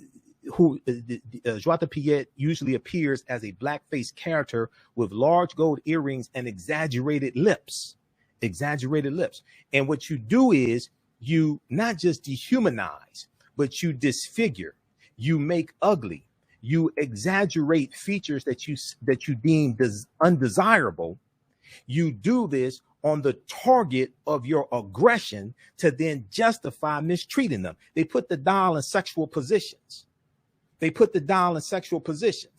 de Piet usually appears as a blackface character with large gold earrings and exaggerated lips. And what you do is, you not just dehumanize, but you disfigure, you make ugly, you exaggerate features that you deem undesirable. You do this on the target of your aggression to then justify mistreating them. They put the doll in sexual positions.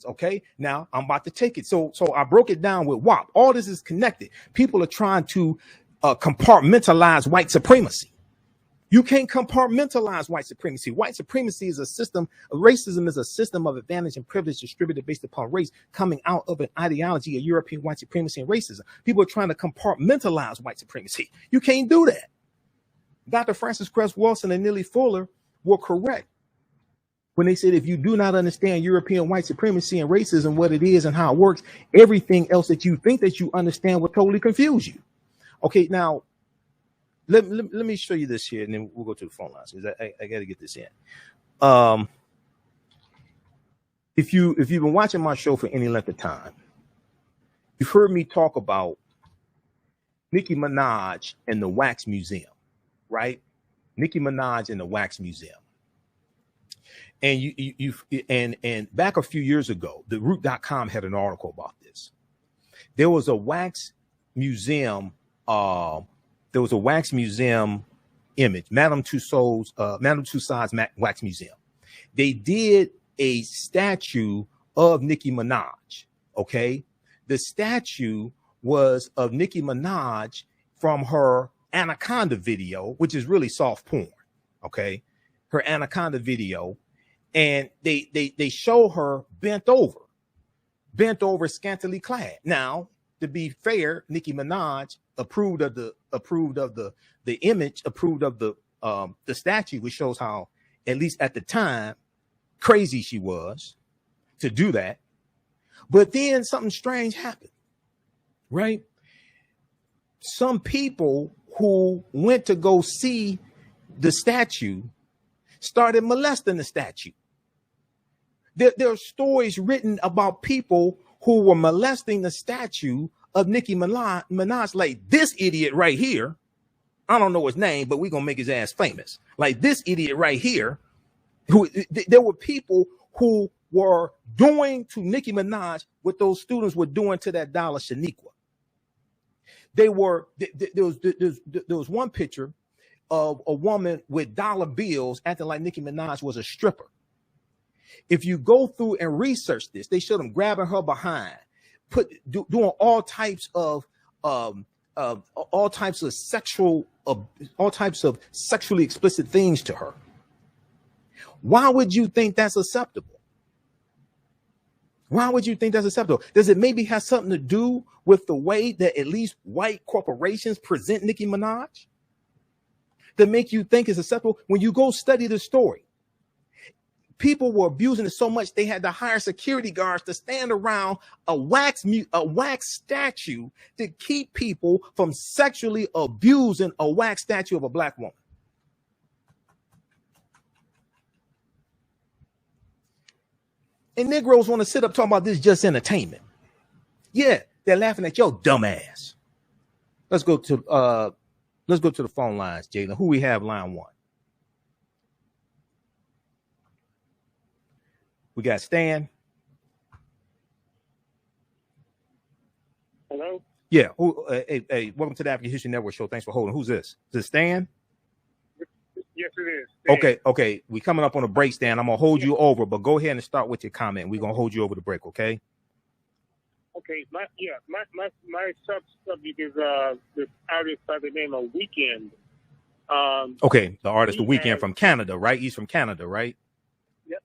Okay. Now I'm about to take it. So I broke it down with WAP. All this is connected. People are trying to compartmentalize white supremacy. You can't compartmentalize white supremacy. White supremacy is a system. Racism is a system of advantage and privilege distributed based upon race, coming out of an ideology of European white supremacy and racism. People are trying to compartmentalize white supremacy. You can't do that. Dr. Francis Cress Wilson and Neely Fuller were correct when they said, if you do not understand European white supremacy and racism, what it is and how it works, everything else that you think that you understand will totally confuse you. Okay, now, let me show you this here, and then we'll go to the phone lines, because I got to get this in. If you've been watching my show for any length of time, you've heard me talk about Nicki Minaj and the Wax Museum, right? Nicki Minaj and the Wax Museum. And and back a few years ago, the Root.com had an article about this. There was a wax museum. There was a wax museum image, Madame Tussauds Wax Museum. They did a statue of Nicki Minaj. Okay, the statue was of Nicki Minaj from her Anaconda video, which is really soft porn. Okay, her Anaconda video. And they show her bent over, bent over, scantily clad. Now, to be fair, Nicki Minaj approved of the image, approved of the statue, which shows how, at least at the time, crazy she was to do that. But then something strange happened, right? Some people who went to go see the statue started molesting the statue. There are stories written about people who were molesting the statue of Nicki Minaj, like this idiot right here. I don't know his name, but we're going to make his ass famous. Like this idiot right here. There were people who were doing to Nicki Minaj what those students were doing to that dollar Shaniqua. There was one picture of a woman with dollar bills acting like Nicki Minaj was a stripper. If you go through and research this, they showed them grabbing her behind, doing all types of sexually explicit things to her. Why would you think that's acceptable? Why would you think that's acceptable? Does it maybe have something to do with the way that at least white corporations present Nicki Minaj that make you think it's acceptable? When you go study the story, people were abusing it so much they had to hire security guards to stand around a wax statue to keep people from sexually abusing a wax statue of a black woman. And Negroes want to sit up talking about this just entertainment. Yeah, they're laughing at your dumb ass. Let's go to the phone lines, Jalen. Who we have line one? We got Stan. Hello? Yeah. Hey, welcome to the African History Network show. Thanks for holding. Who's this? Is it Stan? Yes, it is. Stan. Okay. We coming up on a break, Stan. I'm gonna hold you over, but go ahead and start with your comment. We're gonna hold you over the break, okay? Okay. My subject is this artist by the name of Weeknd. Okay, the artist The Weeknd from Canada, right? He's from Canada, right? Yep.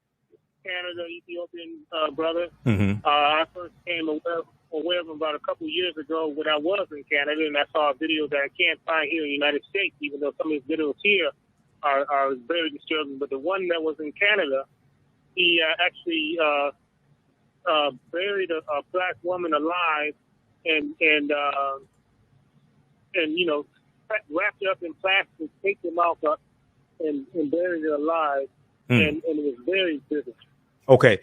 Canada, Ethiopian brother. Mm-hmm. I first came aware of him about a couple of years ago when I was in Canada, and I saw a video that I can't find here in the United States, even though some of his videos here are very disturbing. But the one that was in Canada, he actually buried a black woman alive and wrapped it up in plastic, taped her mouth up, and buried it alive. And it was very vivid. Okay.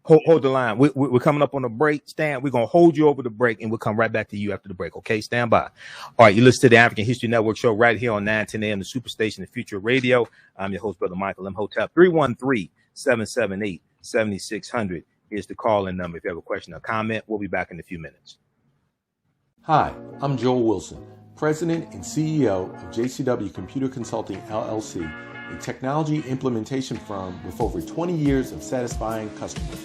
Hold the line. We're coming up on a break. Stan, we're going to hold you over the break, and we'll come right back to you after the break. Okay, stand by. All right, you listen to the African History Network show right here on 910 AM, the Superstation, the Future Radio. I'm your host, Brother Michael Imhotep. 313-778-7600 is the call-in number. If you have a question or comment, we'll be back in a few minutes. Hi, I'm Joel Wilson, President and CEO of JCW Computer Consulting, LLC, a technology implementation firm with over 20 years of satisfying customers.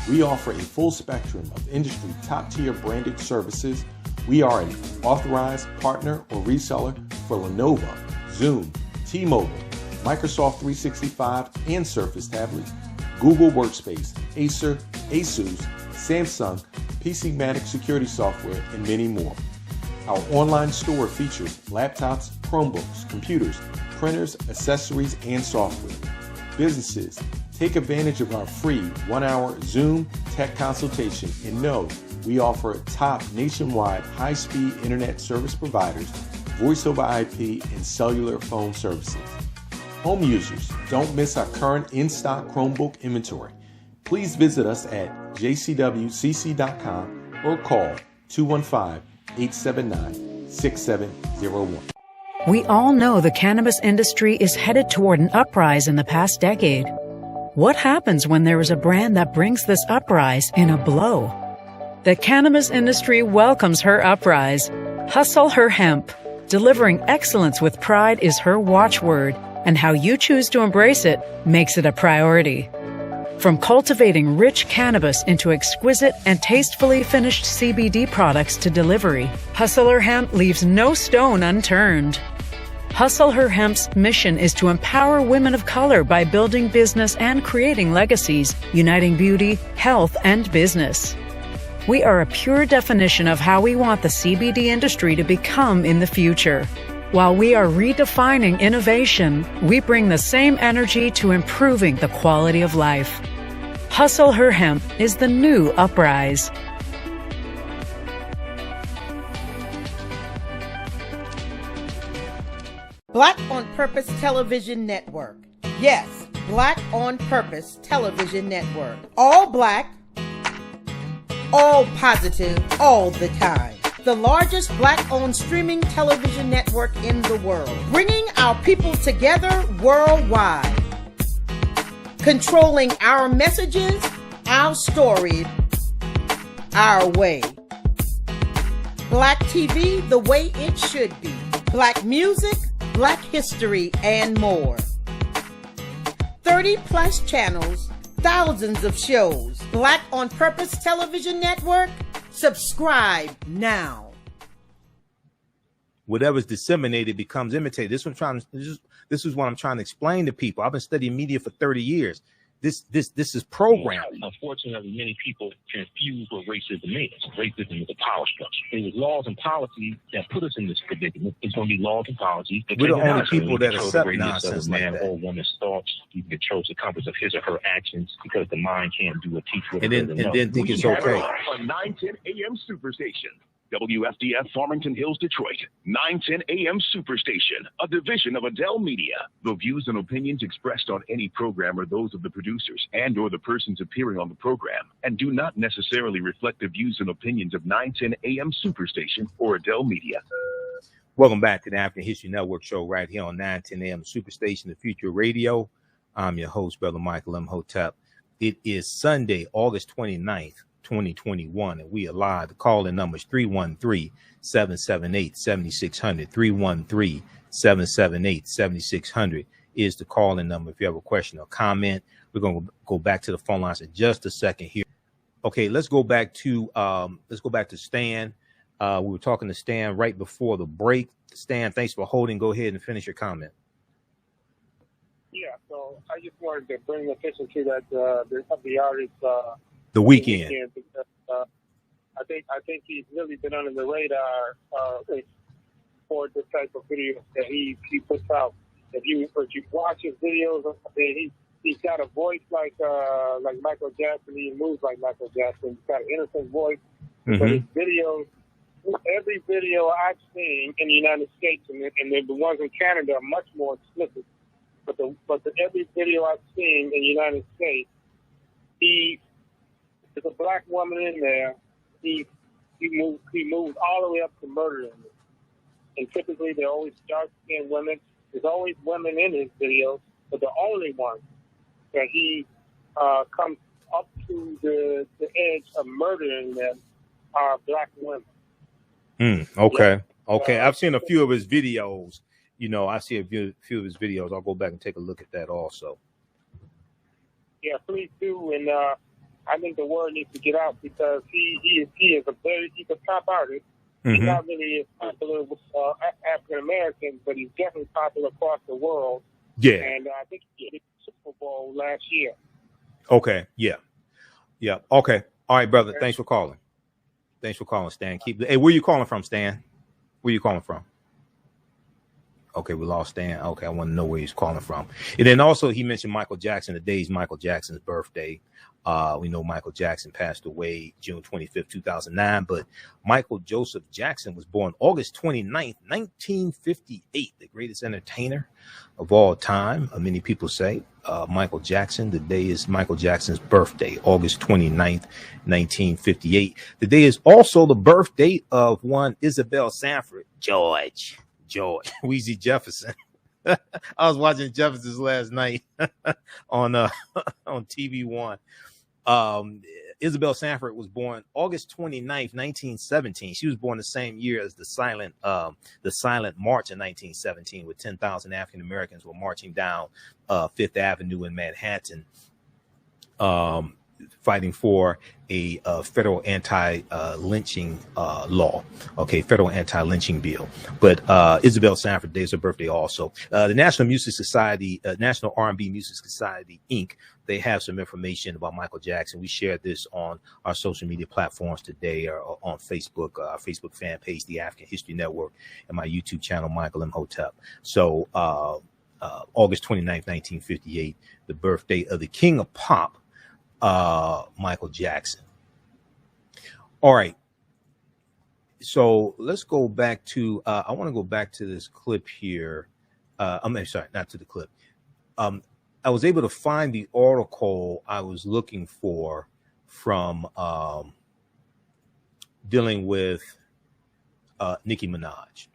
We offer a full spectrum of industry top-tier branded services. We are an authorized partner or reseller for Lenovo, Zoom, T-Mobile, Microsoft 365 and Surface tablets, Google Workspace, Acer, Asus, Samsung, PCmatic security software, and many more. Our online store features laptops, Chromebooks, computers, printers, accessories, and software. Businesses, take advantage of our free 1-hour Zoom tech consultation and know we offer top nationwide high-speed internet service providers, voice over IP, and cellular phone services. Home users, don't miss our current in-stock Chromebook inventory. Please visit us at jcwcc.com or call 215-879-6701. We all know the cannabis industry is headed toward an uprise in the past decade. What happens when there is a brand that brings this uprise in a blow? The cannabis industry welcomes her uprise. Hustle her hemp. Delivering excellence with pride is her watchword, and how you choose to embrace it makes it a priority. From cultivating rich cannabis into exquisite and tastefully finished CBD products to delivery, Hustler Hemp leaves no stone unturned. Hustle Her Hemp's mission is to empower women of color by building business and creating legacies, uniting beauty, health, and business. We are a pure definition of how we want the CBD industry to become in the future. While we are redefining innovation, we bring the same energy to improving the quality of life. Hustle Her Hemp is the new uprise. Black on Purpose Television Network. Yes, Black on Purpose Television Network. All black, all positive, all the time. The largest black-owned streaming television network in the world. Bringing our people together worldwide. Controlling our messages, our story, our way. Black TV the way it should be. Black music, Black history, and more. 30 plus channels, thousands of shows. Black on Purpose Television Network. Subscribe now. Whatever's disseminated becomes imitated. This is what I'm trying to explain to people. I've been studying media for 30 years. This is programming. Unfortunately, many people confuse what racism is. Racism is a power structure. It was laws and policies that put us in this predicament. It's going to be laws and policies. We're the only people that accept nonsense like man that. or woman's thoughts. You can control the compass of his or her actions because the mind can't do a teach what And it then doesn't know. think it's okay. On 910 AM Superstation. WFDF Farmington Hills, Detroit. 910 AM Superstation, a division of Adele Media. The views and opinions expressed on any program are those of the producers and or the persons appearing on the program and do not necessarily reflect the views and opinions of 910 AM Superstation or Adele Media. Welcome back to the African History Network show right here on 910 AM Superstation, the Future Radio. I'm your host, Brother Michael Imhotep. It is Sunday, August 29th. 2021, and we are live. The call-in number is 313-778-7600. 313-778-7600 is the call-in number if you have a question or comment. We're going to go back to the phone lines in just a second here. Okay, let's go back to Stan. We were talking to Stan right before the break. Stan, thanks for holding. Go ahead and finish your comment. Yeah, so I just wanted to bring attention to that the artist. The weekend. Because, I think he's really been under the radar for the type of videos that he puts out. If you watch his videos, he's got a voice like Michael Jackson. He moves like Michael Jackson. He's got an innocent voice. Mm-hmm. But his videos, every video I've seen in the United States and the ones in Canada are much more explicit. But every video I've seen in the United States, there's a black woman in there. He moves all the way up to murdering her. And typically they're always dark-skinned women. There's always women in his videos, but the only one that he comes up to the edge of murdering them are black women. Okay. I've seen a few of his videos. I see a few of his videos. I'll go back and take a look at that also. Yeah, please do. And I think the word needs to get out because he's a top artist. Mm-hmm. He's not really as popular with African Americans, but he's definitely popular across the world. Yeah. And I think he did the Super Bowl last year. Okay. Yeah. Okay. All right, brother. Thanks for calling. Stan. Hey, where you calling from, Stan? Where you calling from? Okay, we lost Stan. Okay, I want to know where he's calling from. And then also he mentioned Michael Jackson. Today is Michael Jackson's birthday. We know Michael Jackson passed away June 25th, 2009, but Michael Joseph Jackson was born August 29th, 1958, the greatest entertainer of all time. Many people say Michael Jackson. The day is Michael Jackson's birthday, August 29th, 1958. The day is also the birth date of one Isabel Sanford, George Weezy Jefferson. I was watching Jefferson's last night on TV One. Isabel Sanford was born August 29th, 1917. She was born the same year as the silent March in 1917, with 10,000 African Americans were marching down Fifth Avenue in Manhattan. fighting for a federal anti-lynching law. Okay, federal anti-lynching bill. But Isabel Sanford, today's her birthday also. The National Music Society, National R&B Music Society, Inc., they have some information about Michael Jackson. We shared this on our social media platforms today, or on Facebook, our Facebook fan page, The African History Network, and my YouTube channel, Michael Imhotep. So August 29th, 1958, the birthday of the king of pop, Michael Jackson. All right. So let's go back to, I want to go back to this clip here. I'm sorry, not to the clip. I was able to find the article I was looking for from dealing with Nicki Minaj.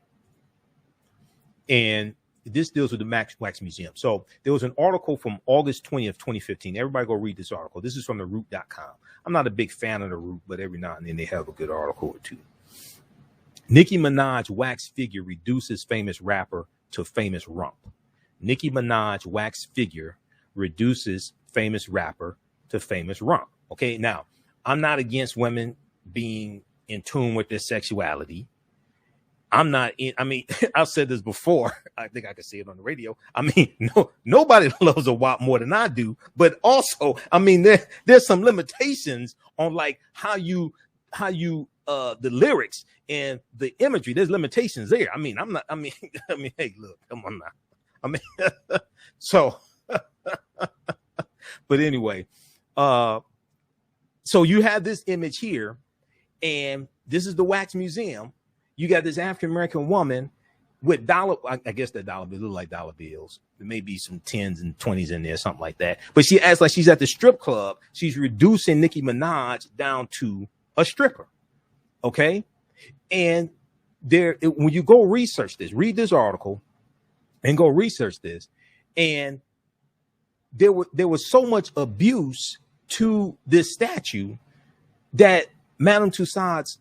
And this deals with the Wax Museum. So there was an article from August 20th, 2015. Everybody go read this article. This is from theroot.com. I'm not a big fan of The Root, but every now and then they have a good article or two. Nicki Minaj wax figure reduces famous rapper to famous rump. Nicki Minaj wax figure reduces famous rapper to famous rump. Okay, now, I'm not against women being in tune with their sexuality. I'm not in, I mean, I've said this before. I think I can say it on the radio. I mean, nobody loves a WAP more than I do. But also, I mean, there's some limitations on like how you the lyrics and the imagery. There's limitations there. I mean, hey, look, come on now. I mean, so, but anyway, so you have this image here, and this is the Wax Museum. You got this African-American woman with dollar, I guess that dollar bills look like dollar bills. There may be some 10s and 20s in there, something like that. But she acts like she's at the strip club. She's reducing Nicki Minaj down to a stripper. Okay. And when you go research this, read this article and go research this. And there was so much abuse to this statue that Madame Tussauds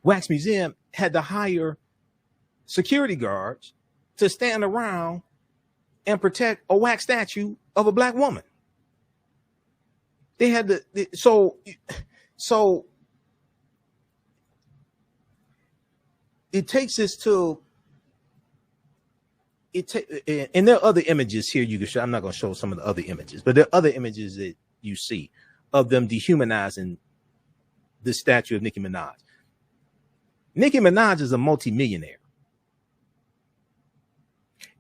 Wax Museum had to hire security guards to stand around and protect a wax statue of a black woman. They had to, so it takes us to, and there are other images here you can show. I'm not going to show some of the other images, but there are other images that you see of them dehumanizing the statue of Nicki Minaj. Nicki Minaj is a multimillionaire.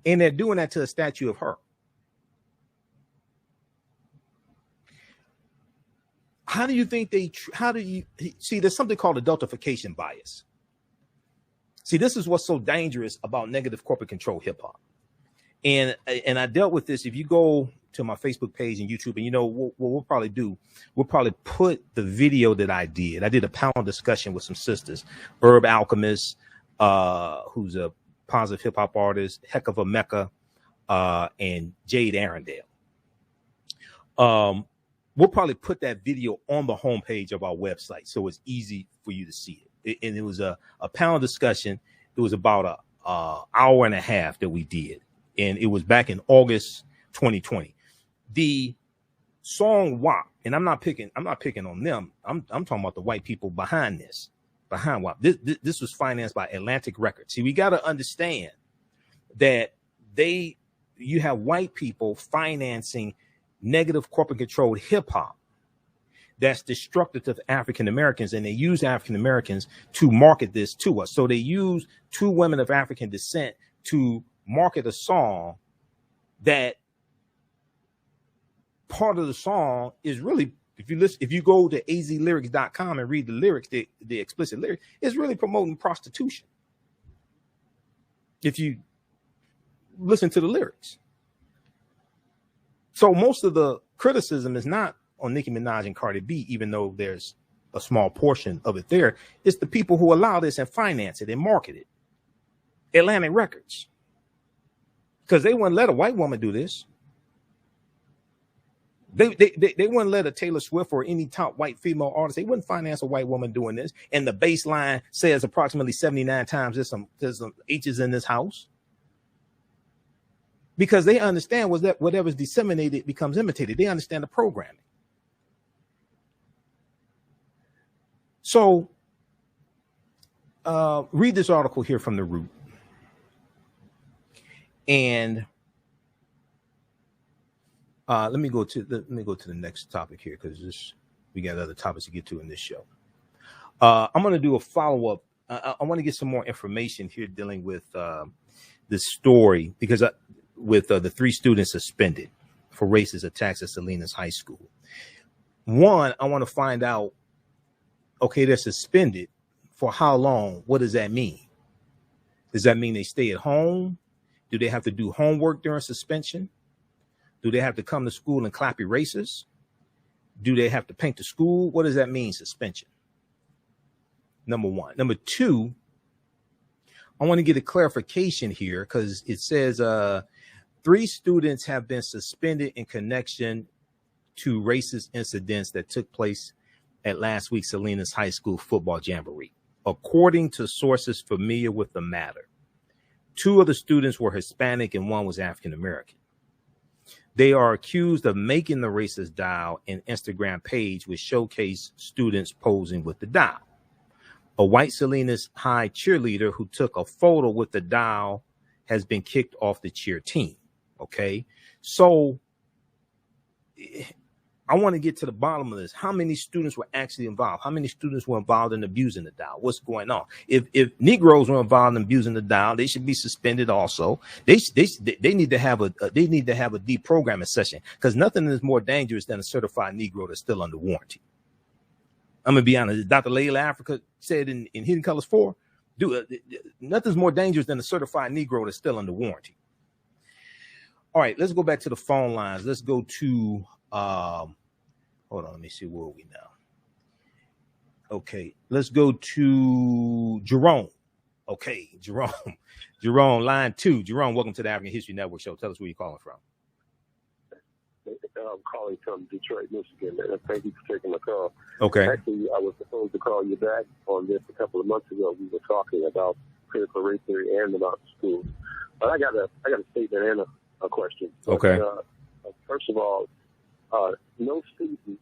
And they're doing that to a statue of her. How do you think see, there's something called adultification bias. See, this is what's so dangerous about negative corporate control hip hop. And I dealt with this. If you go to my Facebook page and YouTube, and what we'll probably do, we'll probably put the video that I did. I did a panel discussion with some sisters, Herb Alchemist, who's a positive hip hop artist, Heck of a Mecca, and Jade Arendelle. We'll probably put that video on the homepage of our website, so it's easy for you to see it. And it was a panel discussion. It was about an hour and a half that we did, and it was back in August 2020. The song WAP, and I'm not picking on them. I'm talking about the white people behind this, behind WAP. This was financed by Atlantic Records. See, we got to understand that you have white people financing negative corporate controlled hip hop that's destructive to African Americans, and they use African Americans to market this to us. So they use two women of African descent to market a song that part of the song is really, if you go to azlyrics.com and read the lyrics, the explicit lyrics, it's really promoting prostitution. If you listen to the lyrics. So most of the criticism is not on Nicki Minaj and Cardi B, even though there's a small portion of it there. It's the people who allow this and finance it and market it. Atlantic Records. Because they wouldn't let a white woman do this. They wouldn't let a Taylor Swift or any top white female artist. They wouldn't finance a white woman doing this. And the bass line says approximately 79 times there's some H's in this house. Because they understand was that whatever's disseminated becomes imitated. They understand the programming. So read this article here from The Root. And let me go to the next topic here, because we got other topics to get to in this show. I'm going to do a follow-up. I want to get some more information here dealing with this story, because with the 3 students suspended for racist attacks at Salinas High School. One, I want to find out, okay, they're suspended for how long? What does that mean? Does that mean they stay at home? Do they have to do homework during suspension? Do they have to come to school and clap erasers? Do they have to paint the school? What does that mean, suspension? Number one. Number two, I want to get a clarification here, because it says 3 students have been suspended in connection to racist incidents that took place at last week's Salinas High School football jamboree, according to sources familiar with the matter. 2 of the students were Hispanic and 1 was African American. They are accused of making the racist dial and Instagram page, which showcased students posing with the dial. A white Salinas High cheerleader who took a photo with the dial has been kicked off the cheer team. Okay, so I want to get to the bottom of this. How many students were actually involved? How many students were involved in abusing the dial? What's going on? If Negroes were involved in abusing the dial, they should be suspended also. They need to have a deprogramming session, because nothing is more dangerous than a certified Negro that's still under warranty. I'm gonna be honest. Dr. Layla Africa said in Hidden Colors 4, nothing's more dangerous than a certified Negro that's still under warranty. All right, let's go back to the phone lines. Let's go to hold on, let me see, where are we now? Okay, let's go to Jerome. Okay, Jerome, line 2. Jerome, welcome to the African History Network show. Tell us where you're calling from. I'm calling from Detroit, Michigan, and thank you for taking my call. Okay. Actually, I was supposed to call you back on this a couple of months ago. We were talking about critical race theory and about school. But I got a statement and a question. Okay. First of all, no student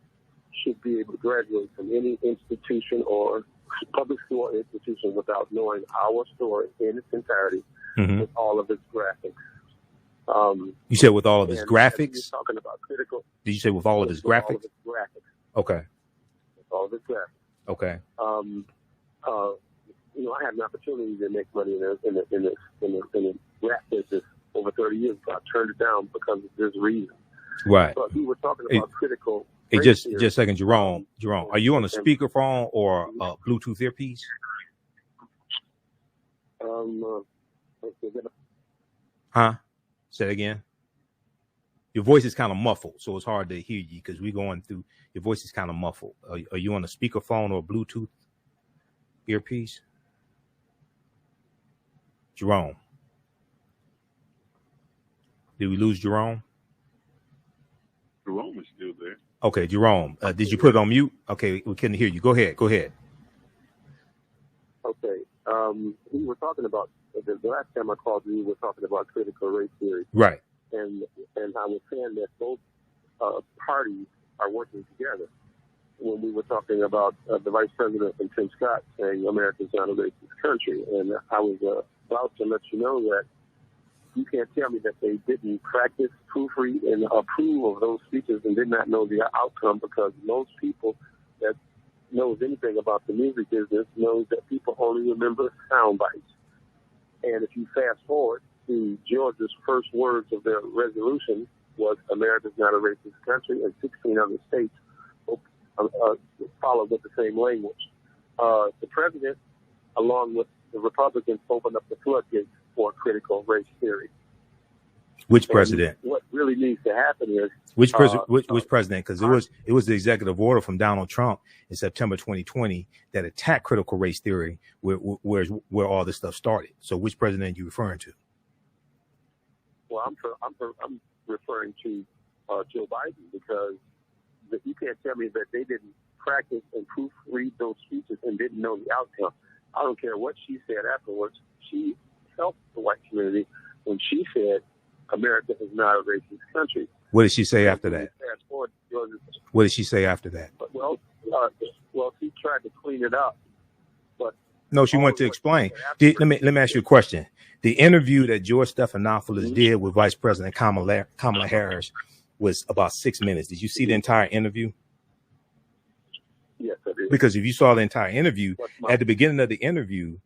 should be able to graduate from any institution or public school or institution without knowing our story in its entirety, with all of its graphics. You said with all of his graphics? You're talking about critical. Did you say with all of his graphics? All of his graphics. Okay. With all of his graphics. Okay. I had an opportunity to make money in the rap business over 30 years ago. I turned it down because of this reason. Right. But we were talking about critical. Hey, just a second, Jerome. Are you on a speakerphone or a Bluetooth earpiece? Huh? Say it again. Your voice is kind of muffled, so it's hard to hear you, because we're going through. Your voice is kind of muffled. Are you on a speakerphone or a Bluetooth earpiece? Jerome. Did we lose Jerome? Jerome is still there. Okay, Jerome. Did you put it on mute? Okay, we couldn't hear you. Go ahead. Okay. We were talking about the last time I called you. We were talking about critical race theory, right? And I was saying that both parties are working together. When we were talking about the Vice President and Tim Scott saying America's not a racist country, and I was about to let you know that you can't tell me that they didn't practice, proofread, and approve of those speeches and did not know the outcome, because most people that knows anything about the music business knows that people only remember sound bites. And if you fast forward to Georgia's first words of their resolution was America's not a racist country, and 16 other states followed with the same language. The president, along with the Republicans, opened up the floodgates for critical race theory. Which president? And what really needs to happen is which president? Which president? Because it was the executive order from Donald Trump in September 2020 that attacked critical race theory, where all this stuff started. So, which president are you referring to? Well, I'm referring to Joe Biden, because you can't tell me that they didn't practice and proofread those speeches and didn't know the outcome. I don't care what she said afterwards. She helped the white community when she said America is not a racist country. What did she say after that? What did she say after that? Well, she tried to clean it up. But no, she wanted to explain. Let me ask you a question. The interview that George Stephanopoulos did with Vice President Kamala Harris was about 6 minutes. Did you see the entire interview? Yes, I did. Because if you saw the entire interview, at the beginning of the interview,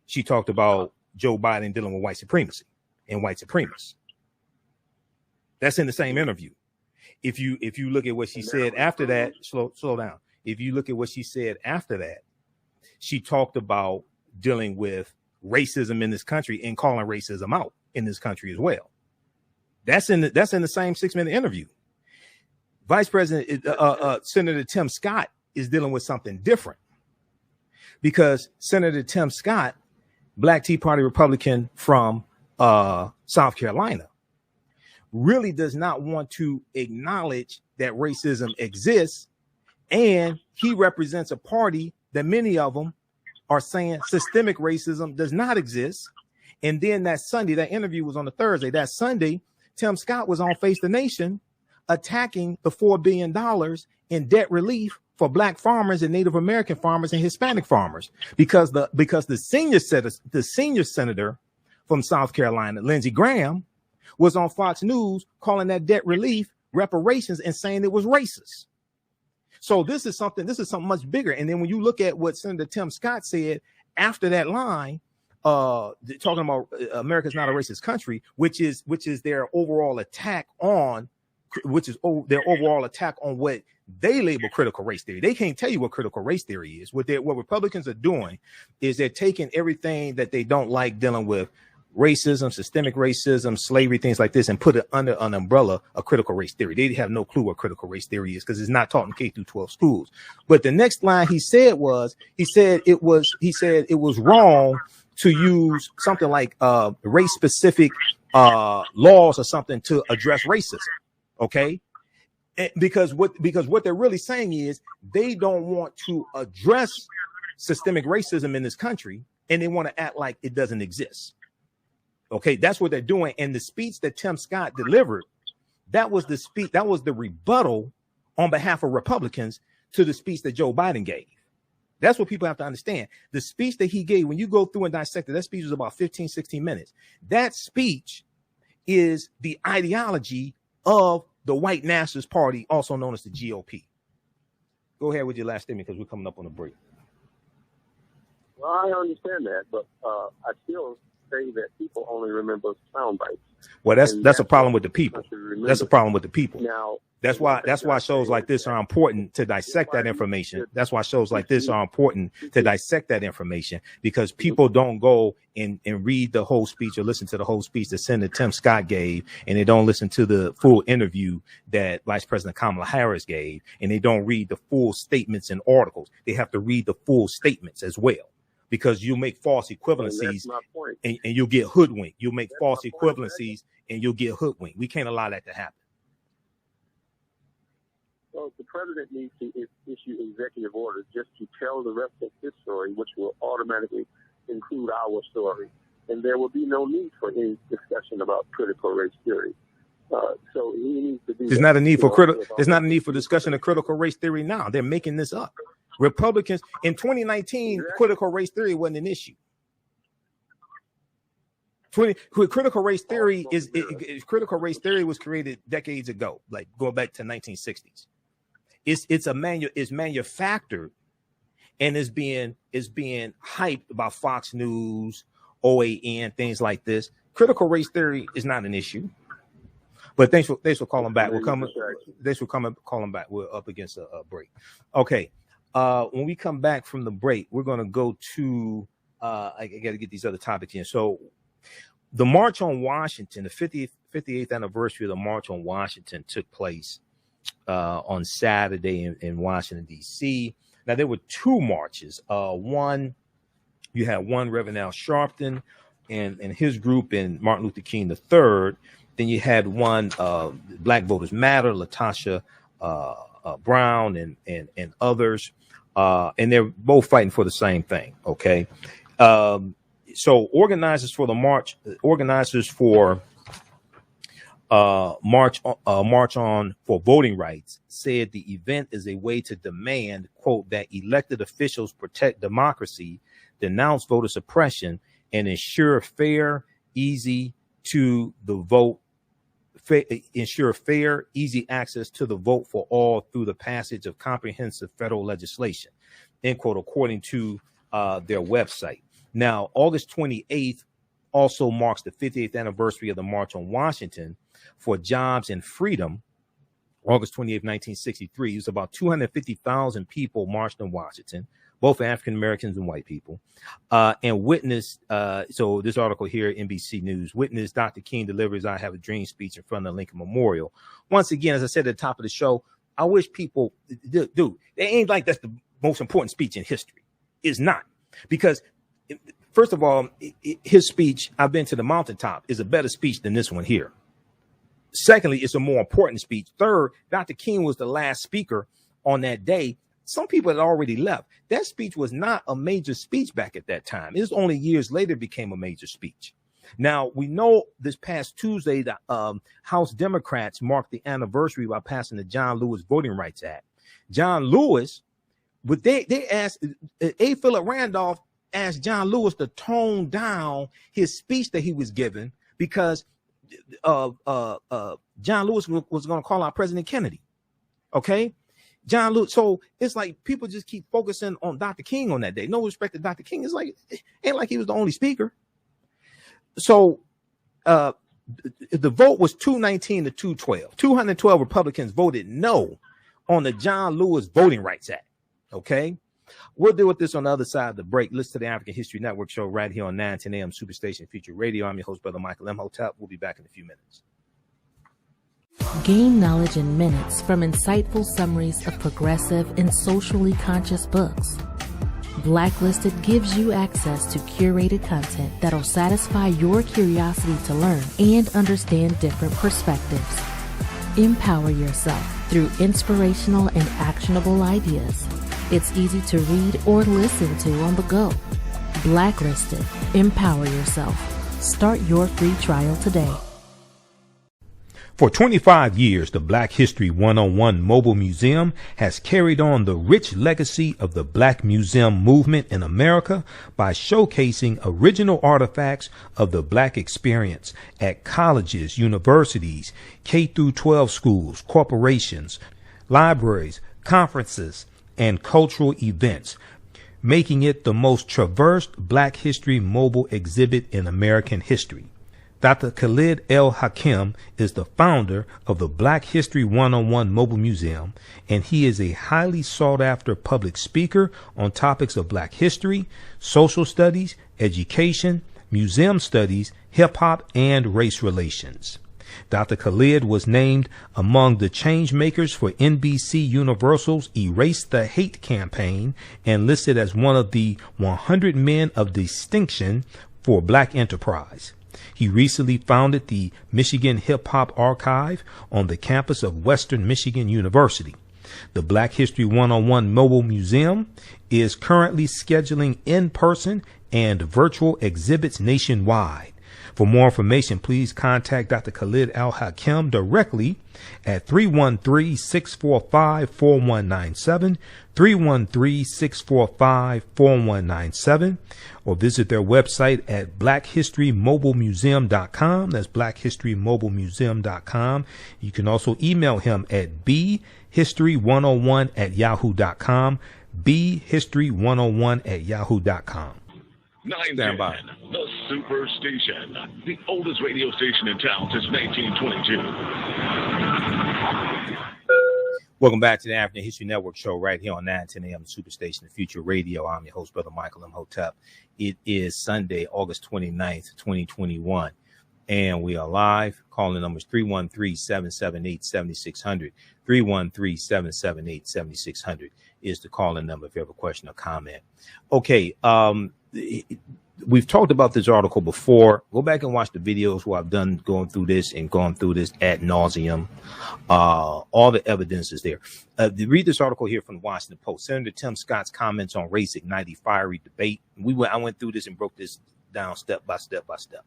she talked about Joe Biden dealing with white supremacy and white supremacists. That's in the same interview. If you look at what she said after that, slow down. If you look at what she said after that, she talked about dealing with racism in this country and calling racism out in this country as well. That's in the same 6-minute interview. Vice President Senator Tim Scott is dealing with something different, because Senator Tim Scott, Black Tea Party Republican from South Carolina, really does not want to acknowledge that racism exists, and he represents a party that many of them are saying systemic racism does not exist. And then that Sunday, that interview was on a Thursday. That Sunday, Tim Scott was on Face the Nation attacking the $4 billion in debt relief for Black farmers and Native American farmers and Hispanic farmers, because the senior senator from South Carolina, Lindsey Graham, was on Fox News calling that debt relief reparations and saying it was racist. So this is something much bigger. And then when you look at what Senator Tim Scott said after that line, talking about America's not a racist country, which is their overall attack on, what they label critical race theory. They can't tell you what critical race theory is. What Republicans are doing is they're taking everything that they don't like dealing with racism, systemic racism, slavery, things like this, and put it under an umbrella of critical race theory. They have no clue what critical race theory is, because it's not taught in K through 12 schools. But the next line he said it was wrong to use something like race specific laws or something to address racism. Okay. Because what they're really saying is they don't want to address systemic racism in this country, and they want to act like it doesn't exist. Okay, that's what they're doing. And the speech that Tim Scott delivered, that was the rebuttal on behalf of Republicans to the speech that Joe Biden gave. That's what people have to understand. The speech that he gave, when you go through and dissect it, that speech was about 15, 16 minutes. That speech is the ideology of the white nationalist party, also known as the GOP. Go ahead with your last statement, because we're coming up on a break. Well, I understand that, but I still say that people only remember sound bites. Well, that's a problem with the people. That's a problem with the people. Now, that's why shows like this are important to dissect that information. That's why shows like this are important to dissect that information, because people don't go and read the whole speech or listen to the whole speech that Senator Tim Scott gave, and they don't listen to the full interview that Vice President Kamala Harris gave, and they don't read the full statements and articles. They have to read the full statements as well, because you make false equivalencies and you'll get hoodwinked. You'll make false equivalencies and you'll get hoodwinked. We can't allow that to happen. Well, the president needs to issue executive orders just to tell the rest of his story, which will automatically include our story. And there will be no need for any discussion about critical race theory. So he needs to do. There's not a need for discussion of critical race theory now. They're making this up. Republicans in 2019, critical race theory wasn't an issue. Critical race theory critical race theory was created decades ago, like going back to 1960s. It's manufactured and is being hyped by Fox News, OAN, things like this. Critical race theory is not an issue. But thanks for calling back. Thanks for calling back. We're up against a break. Okay. When we come back from the break, we're going to go to, I got to get these other topics in. So the March on Washington, the 58th anniversary of the March on Washington took place on Saturday in Washington, D.C. Now, there were two marches. You had one Reverend Al Sharpton and his group and Martin Luther King III. Then you had one Black Voters Matter, Latasha Brown and others. And they're both fighting for the same thing. Okay. So organizers for the march, organizers for March on for voting rights said the event is a way to demand, quote, that elected officials protect democracy, denounce voter suppression, and ensure fair, easy access to the vote for all through the passage of comprehensive federal legislation, end quote, according to their website. Now, August 28th also marks the 58th anniversary of the March on Washington for Jobs and Freedom. August 28th, 1963, it was about 250,000 people marched in Washington, both African Americans and white people, and witnessed. So this article here, NBC News, witnessed Dr. King delivers "I Have a Dream" speech in front of the Lincoln Memorial. Once again, as I said at the top of the show, I wish people, dude, they ain't like that's the most important speech in history. It's not, because first of all, his speech, "I've been to the mountaintop," is a better speech than this one here. Secondly, it's a more important speech. Third, Dr. King was the last speaker on that day. Some people had already left. That speech was not a major speech back at that time. It was only years later it became a major speech. Now, we know this past Tuesday, the House Democrats marked the anniversary by passing the John Lewis Voting Rights Act. John Lewis, but they asked, A. Philip Randolph asked John Lewis to tone down his speech that he was giving because John Lewis was going to call out President Kennedy. Okay, John Lewis. So it's like people just keep focusing on Dr. King on that day. No respect to Dr. King. It's like, it ain't like he was the only speaker. So the vote was 219 to 212. 212 Republicans voted no on the John Lewis Voting Rights Act. Okay. We'll deal with this on the other side of the break. Listen to the African History Network show right here on 910 AM Superstation Future Radio. I'm your host, Brother Michael Imhotep. We'll be back in a few minutes. Gain knowledge in minutes from insightful summaries of progressive and socially conscious books. Blacklisted gives you access to curated content that'll satisfy your curiosity to learn and understand different perspectives. Empower yourself through inspirational and actionable ideas. It's easy to read or listen to on the go. Blacklisted. Empower yourself. Start your free trial today. For 25 years, the Black History 101 Mobile Museum has carried on the rich legacy of the Black Museum movement in America by showcasing original artifacts of the Black experience at colleges, universities, K-12 schools, corporations, libraries, conferences, and cultural events, making it the most traversed Black History mobile exhibit in American history. Dr. Khalid El Hakim is the founder of the Black History 101 Mobile Museum, and he is a highly sought-after public speaker on topics of Black history, social studies, education, museum studies, hip-hop, and race relations. Dr. Khalid was named among the change makers for NBC Universal's Erase the Hate campaign and listed as one of the 100 men of distinction for Black enterprise. He recently founded the Michigan Hip Hop Archive on the campus of Western Michigan University. The Black History 101 Mobile Museum is currently scheduling in-person and virtual exhibits nationwide. For more information, please contact Dr. Khalid Al Hakim directly at 313-645-4197, 313-645-4197, or visit their website at blackhistorymobilemuseum.com. That's blackhistorymobilemuseum.com. You can also email him at bhistory101@yahoo.com, bhistory101@yahoo.com. 910, the Superstation, the oldest radio station in town since 1922. Welcome back to the African History Network show right here on 910 AM Superstation, the Future Radio. I'm your host, Brother Michael Imhotep. It is Sunday, August 29th, 2021, and we are live. Calling numbers 313-778-7600. 313-778-7600 is the calling number if you have a question or comment. Okay, we've talked about this article before. Go back and watch the videos where I've done gone through this ad nauseum. All the evidence is there. Read this article here from the Washington Post. Senator Tim Scott's comments on race ignite fiery debate. I went through this and broke this down step by step by step.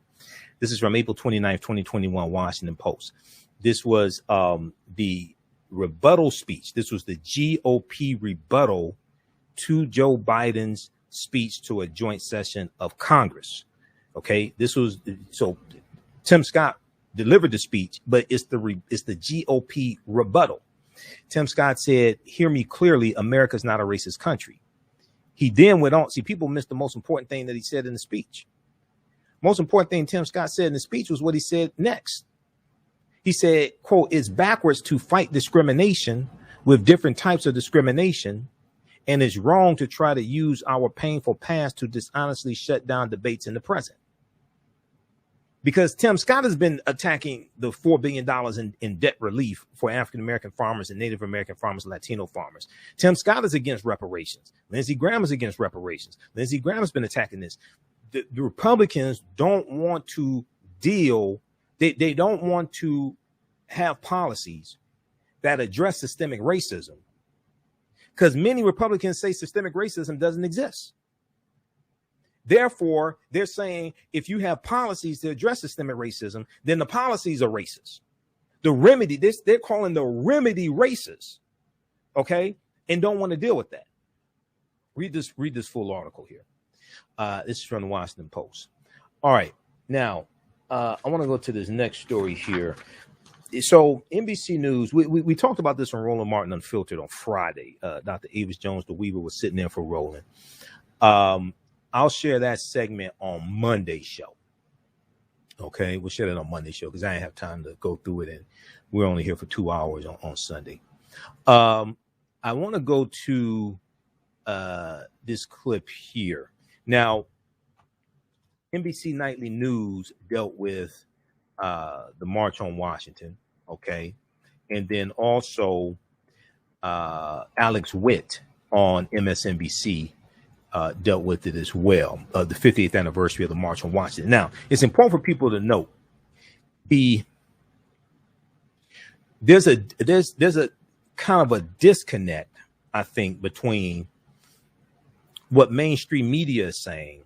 This is from April 29th, 2021, Washington Post. This was the rebuttal speech. This was the GOP rebuttal to Joe Biden's speech to a joint session of Congress. Okay, this was, so Tim Scott delivered the speech, but it's the GOP rebuttal. Tim Scott said, "Hear me clearly, America's not a racist country." He then went on. See, people missed the most important thing that he said in the speech. Most important thing Tim Scott said in the speech was what he said next. He said, quote, "It's backwards to fight discrimination with different types of discrimination, and it's wrong to try to use our painful past to dishonestly shut down debates in the present." Because Tim Scott has been attacking the $4 billion in debt relief for African-American farmers and Native American farmers, Latino farmers. Tim Scott is against reparations. Lindsey Graham is against reparations. Lindsey Graham has been attacking this. The Republicans don't want to deal, they don't want to have policies that address systemic racism, because many Republicans say systemic racism doesn't exist. Therefore, they're saying if you have policies to address systemic racism, then the policies are racist. The remedy, they're calling the remedy racist, okay, and don't want to deal with that. Read this full article here. This is from the Washington Post. All right, now I want to go to this next story here. So NBC News, we talked about this on Roland Martin Unfiltered on Friday. Dr. Avis Jones, the Weaver, was sitting there for Roland. I'll share that segment on Monday's show. Okay, we'll share that on Monday's show because I didn't have time to go through it, and we're only here for 2 hours on Sunday. I want to go to this clip here. Now, NBC Nightly News dealt with the March on Washington, okay, and then also Alex Witt on MSNBC dealt with it as well, the 50th anniversary of the March on Washington. Now, it's important for people to note there's a kind of a disconnect, I think, between what mainstream media is saying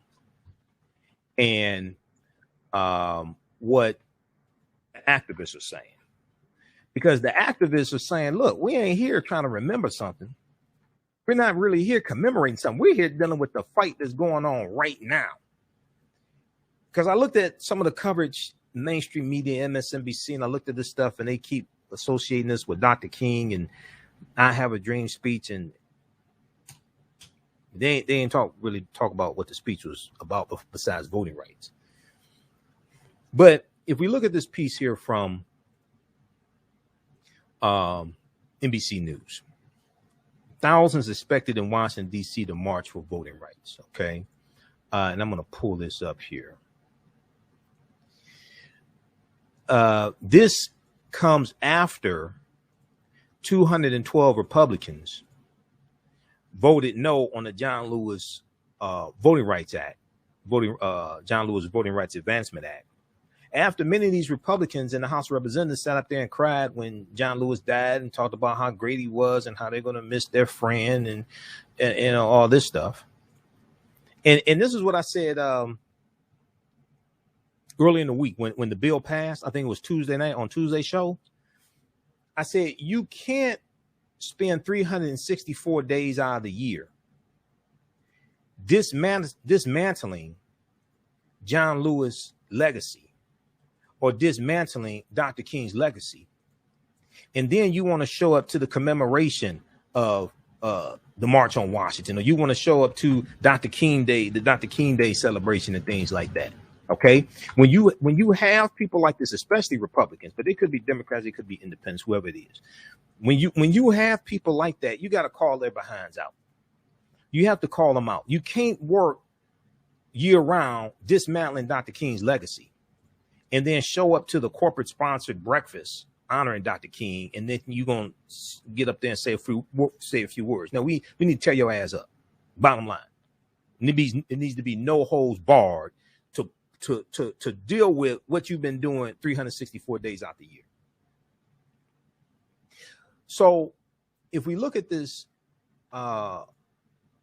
and what activists are saying. Because the activists are saying, look, we ain't here trying to remember something. We're not really here commemorating something. We're here dealing with the fight that's going on right now. Because I looked at some of the coverage, mainstream media, MSNBC, and I looked at this stuff, and they keep associating this with Dr. King and I Have a Dream speech, and they ain't really talk about what the speech was about besides voting rights. But if we look at this piece here from NBC News, thousands expected in Washington, D.C. to march for voting rights. Okay. And I'm going to pull this up here. This comes after 212 Republicans voted no on the John Lewis Voting Rights Act, John Lewis Voting Rights Advancement Act. After many of these Republicans in the House of Representatives sat up there and cried when John Lewis died and talked about how great he was and how they're going to miss their friend and all this stuff. And this is what I said early in the week when the bill passed. I think it was Tuesday night on Tuesday's show. I said, you can't spend 364 days out of the year dismantling John Lewis' legacy or dismantling Dr. King's legacy, and then you want to show up to the commemoration of the March on Washington, or you want to show up to Dr. King Day, the Dr. King Day celebration and things like that. Okay, when you have people like this, especially Republicans, but it could be Democrats, it could be Independents, whoever it is. When you have people like that, you got to call their behinds out. You have to call them out. You can't work year round dismantling Dr. King's legacy and then show up to the corporate sponsored breakfast honoring Dr. King, and then you're going to get up there and say a few words. Now, we need to tear your ass up. Bottom line. It needs to be no holds barred to deal with what you've been doing 364 days out the year. So if we look at this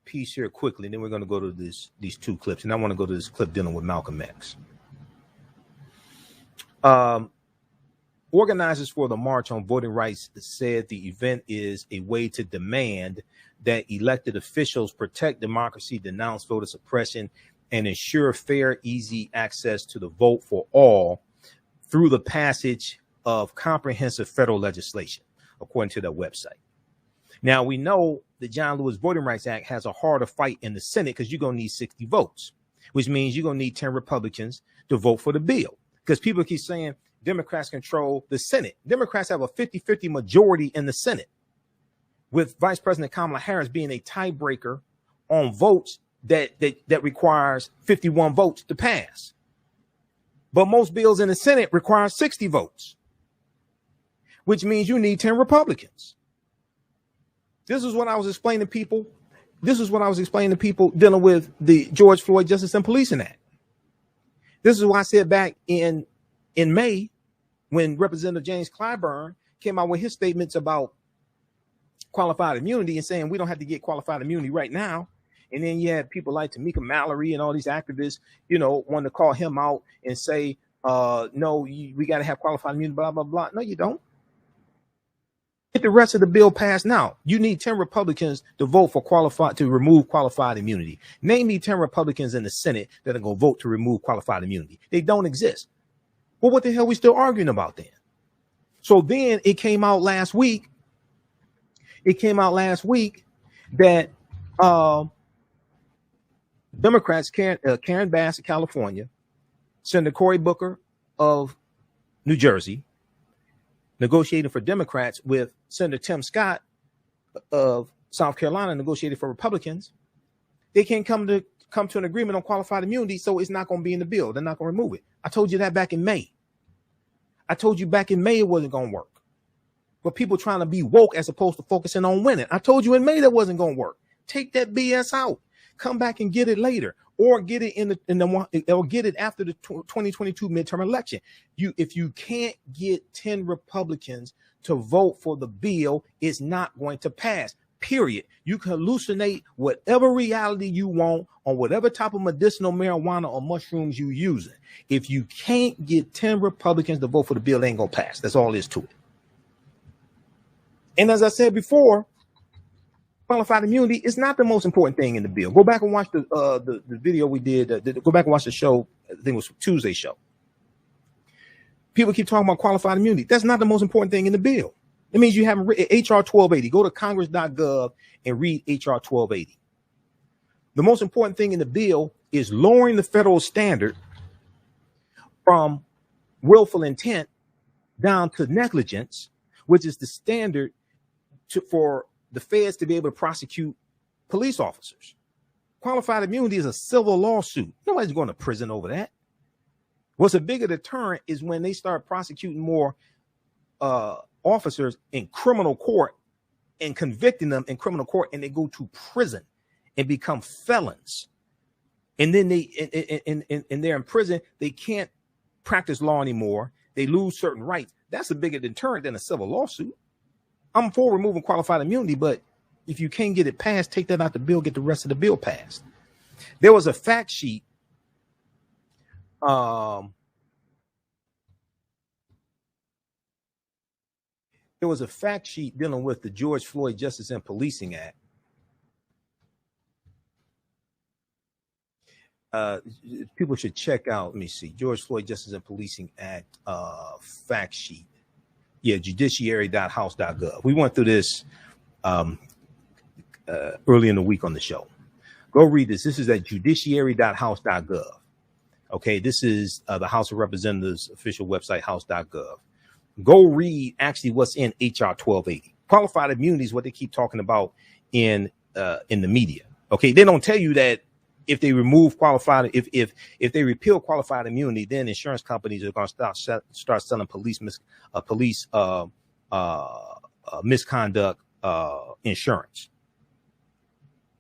piece here quickly, and then we're going to go to these two clips. And I want to go to this clip dealing with Malcolm X. Organizers for the March on Voting Rights said the event is a way to demand that elected officials protect democracy, denounce voter suppression, and ensure fair, easy access to the vote for all through the passage of comprehensive federal legislation, according to their website. Now, we know the John Lewis Voting Rights Act has a harder fight in the Senate because you're going to need 60 votes, which means you're going to need 10 Republicans to vote for the bill. Because people keep saying Democrats control the Senate. Democrats have a 50-50 majority in the Senate, with Vice President Kamala Harris being a tiebreaker on votes that requires 51 votes to pass. But most bills in the Senate require 60 votes, which means you need 10 Republicans. This is what I was explaining to people. This is what I was explaining to people dealing with the George Floyd Justice and Policing Act. This is why I said back in May, when Representative James Clyburn came out with his statements about qualified immunity and saying we don't have to get qualified immunity right now. And then you had people like Tamika Mallory and all these activists, wanting to call him out and say, no, we got to have qualified immunity, blah, blah, blah. No, you don't. Get the rest of the bill passed now. You need 10 Republicans to vote to remove qualified immunity. Name me 10 Republicans in the Senate that are going to vote to remove qualified immunity. They don't exist. Well, what the hell are we still arguing about then? So then it came out last week. That Democrats, Karen Bass of California, Senator Cory Booker of New Jersey, negotiating for Democrats with Senator Tim Scott of South Carolina, negotiating for Republicans. They can't come to an agreement on qualified immunity, so it's not going to be in the bill. They're not going to remove it. I told you that back in May. I told you back in May it wasn't going to work. But people trying to be woke as opposed to focusing on winning. I told you in May that wasn't going to work. Take that BS out. Come back and get it later, or get it or get it after the 2022 midterm election. If you can't get 10 Republicans to vote for the bill, it's not going to pass. Period. You can hallucinate whatever reality you want on whatever type of medicinal marijuana or mushrooms you're using. If you can't get 10 Republicans to vote for the bill, it ain't gonna pass. That's all there is to it. And as I said before, qualified immunity is not the most important thing in the bill. Go back and watch the video we did. Go back and watch the show. I think it was Tuesday's show. People keep talking about qualified immunity. That's not the most important thing in the bill. It means you haven't read HR 1280. Go to congress.gov and read HR 1280. The most important thing in the bill is lowering the federal standard from willful intent down to negligence, which is the standard for the feds to be able to prosecute police officers. Qualified immunity is a civil lawsuit. Nobody's going to prison over that. What's a bigger deterrent is when they start prosecuting more officers in criminal court and convicting them in criminal court, and they go to prison and become felons. And then they're in prison. They can't practice law anymore. They lose certain rights. That's a bigger deterrent than a civil lawsuit. I'm for removing qualified immunity, but if you can't get it passed, take that out the bill, get the rest of the bill passed. There was a fact sheet. There was a fact sheet dealing with the George Floyd Justice and Policing Act. People should check out, let me see, George Floyd Justice and Policing Act fact sheet. Yeah, judiciary.house.gov. We went through this early in the week on the show. Go read this. This is at judiciary.house.gov. Okay, this is the House of Representatives official website, house.gov. Go read actually what's in HR 1280. Qualified immunity is what they keep talking about in the media. Okay, they don't tell you that if they remove qualified, if they repeal qualified immunity, then insurance companies are going to start selling police misconduct insurance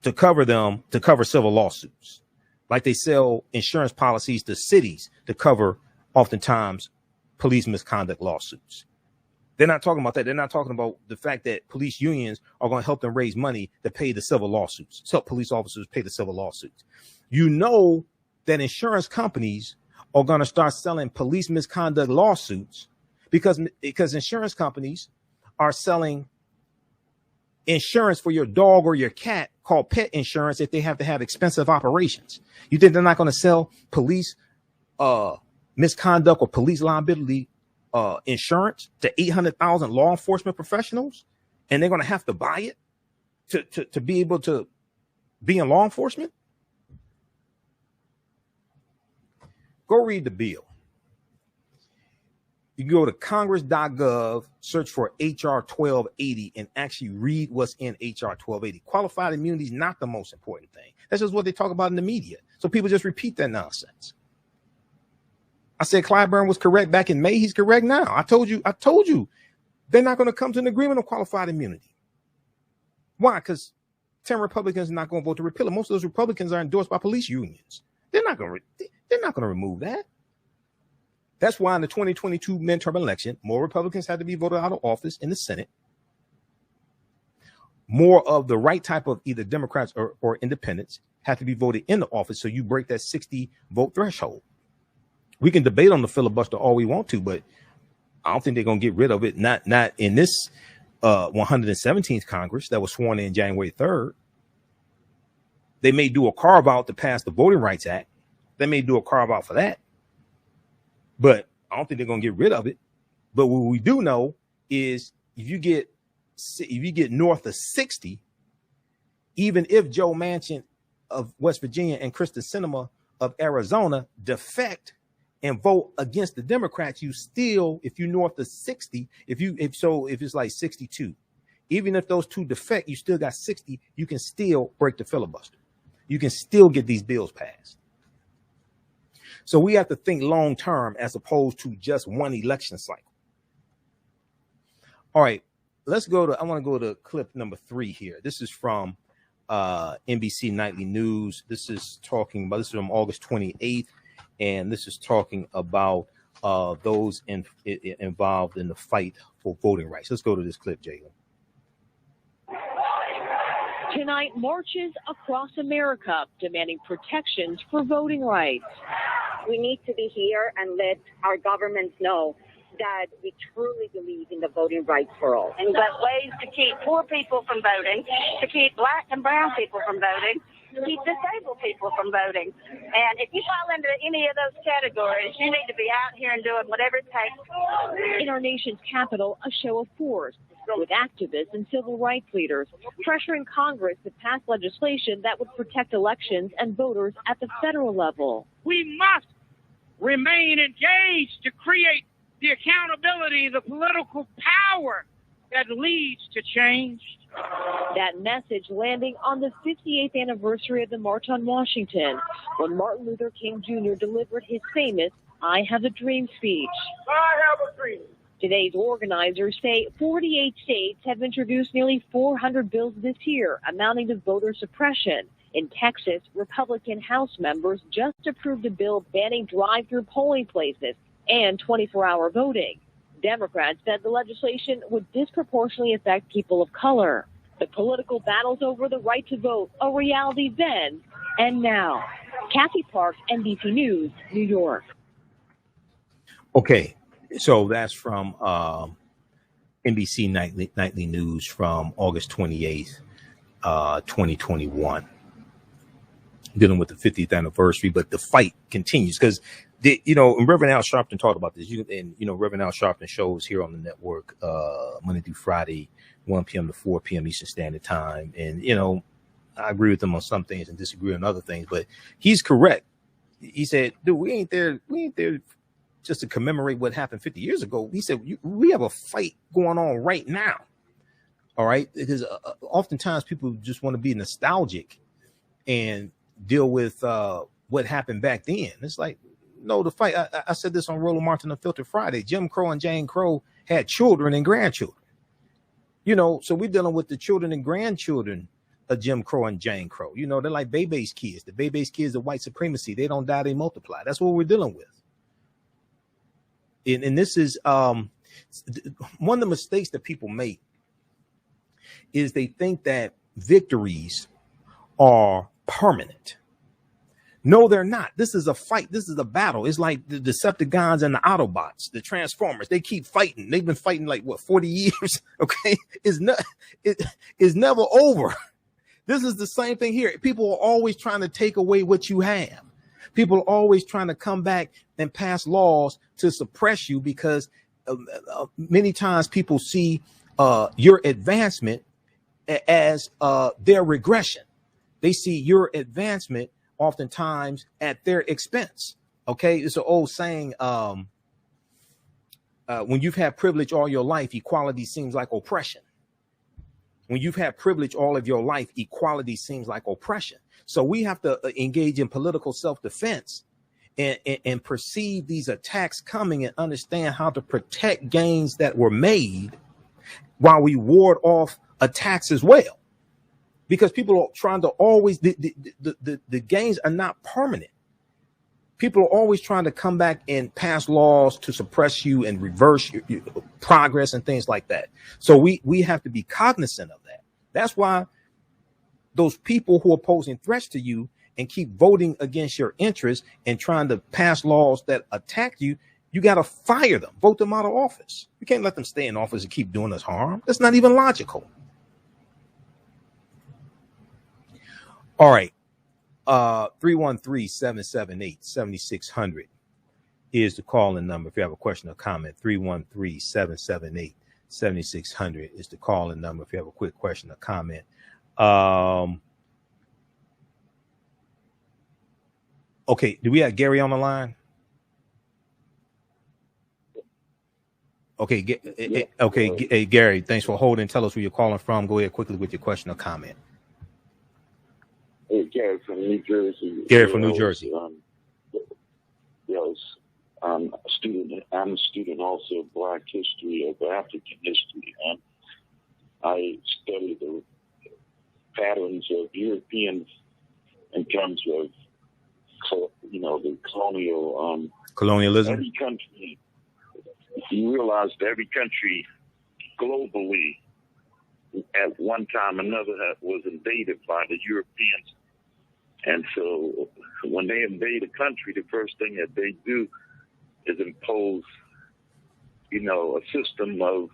to cover civil lawsuits, like they sell insurance policies to cities to cover oftentimes police misconduct lawsuits. They're not talking about that. They're not talking about the fact that police unions are going to help them raise money to pay the civil lawsuits. So police officers pay the civil lawsuits. You know that insurance companies are going to start selling police misconduct lawsuits because insurance companies are selling insurance for your dog or your cat called pet insurance if they have to have expensive operations. You think they're not going to sell police misconduct or police liability insurance to 800,000 law enforcement professionals, and they're going to have to buy it to be able to be in law enforcement? Go read the bill. You can go to congress.gov, search for HR 1280, and actually read what's in HR 1280. Qualified immunity is not the most important thing. That's just what they talk about in the media. So people just repeat that nonsense. I said Clyburn was correct back in May. He's correct now. I told you they're not going to come to an agreement on qualified immunity. Why? Because 10 Republicans are not going to vote to repeal it. Most of those Republicans are endorsed by police unions. They're not going to remove that. That's why in the 2022 midterm election, more Republicans had to be voted out of office in the Senate. More of the right type of either Democrats or independents have to be voted into office, so you break that 60 vote threshold. We can debate on the filibuster all we want to, but I don't think they're going to get rid of it. Not in this 117th Congress that was sworn in January 3rd. They may do a carve out to pass the Voting Rights Act. They may do a carve out for that, but I don't think they're going to get rid of it. But what we do know is if you get north of 60, even if Joe Manchin of West Virginia and Kristen Sinema of Arizona defect and vote against the Democrats, you still, if you north of 60, if it's like 62, even if those two defect, you still got 60, you can still break the filibuster. You can still get these bills passed. So we have to think long term as opposed to just one election cycle. All right, I want to go to clip number 3 here. This is from NBC Nightly News. This is from August 28th. And this is talking about those involved in the fight for voting rights. Let's go to this clip, Jalen. Tonight, marches across America demanding protections for voting rights. We need to be here and let our governments know that we truly believe in the voting rights for all. And that ways to keep poor people from voting, to keep black and brown people from voting, to keep disabled people from voting. And if you fall into any of those categories, you need to be out here and doing whatever it takes. In our nation's capital, a show of force with activists and civil rights leaders pressuring Congress to pass legislation that would protect elections and voters at the federal level. We must remain engaged to create the accountability, the political power that leads to change. That message landing on the 58th anniversary of the March on Washington, when Martin Luther King Jr. delivered his famous I Have a Dream speech. I have a dream. Today's organizers say 48 states have introduced nearly 400 bills this year, amounting to voter suppression. In Texas, Republican House members just approved a bill banning drive-through polling places and 24-hour voting. Democrats said the legislation would disproportionately affect people of color. The political battles over the right to vote, a reality then and now. Kathy Park, NBC News, New York. Okay, so that's from NBC Nightly News from August 28th, 2021. Dealing with the 50th anniversary, but the fight continues because, and Reverend Al Sharpton talked about this. Reverend Al Sharpton shows here on the network Monday through Friday, 1 p.m. to 4 p.m. Eastern Standard Time. And, I agree with him on some things and disagree on other things, but he's correct. He said, dude, we ain't there just to commemorate what happened 50 years ago. He said, we have a fight going on right now. All right. Because oftentimes people just want to be nostalgic and deal with what happened back then. It's like, no, the fight. I said this on Roland Martin Unfiltered Friday. Jim Crow and Jane Crow had children and grandchildren. So we're dealing with the children and grandchildren of Jim Crow and Jane Crow. They're like Bebe's kids. The Bebe's kids are white supremacy. They don't die, they multiply. That's what we're dealing with. And this is One of the mistakes that people make is they think that victories are permanent. No, they're not. This is a fight. This is a battle. It's like the Decepticons and the Autobots, the Transformers. They keep fighting. They've been fighting like, what, 40 years? Okay. It's never over. This is the same thing here. People are always trying to take away what you have. People are always trying to come back and pass laws to suppress you because many times people see your advancement as their regression. They see your advancement oftentimes at their expense. Okay, it's an old saying, when you've had privilege all your life, equality seems like oppression. When you've had privilege all of your life, equality seems like oppression. So we have to engage in political self-defense and perceive these attacks coming and understand how to protect gains that were made while we ward off attacks as well. Because people are trying to always, the gains are not permanent. People are always trying to come back and pass laws to suppress you and reverse your progress and things like that. So we have to be cognizant of that. That's why those people who are posing threats to you and keep voting against your interests and trying to pass laws that attack you, you got to fire them, vote them out of office. You can't let them stay in office and keep doing us harm. That's not even logical. All right. 313-778-7600 is the call-in number. If you have a question or comment, 313-778-7600 is the call-in number. If you have a quick question or comment. Okay. Do we have Gary on the line? Okay. Okay. Hey, Gary, thanks for holding. Tell us where you're calling from. Go ahead quickly with your question or comment. Hey, Gary from New Jersey. Gary from New Jersey. Yes, I'm a student also of Black history, of African history, and I study the patterns of Europeans in terms of, the colonialism. Every country, you realize that every country globally at one time or another was invaded by the Europeans. And so when they invade a country, the first thing that they do is impose, a system of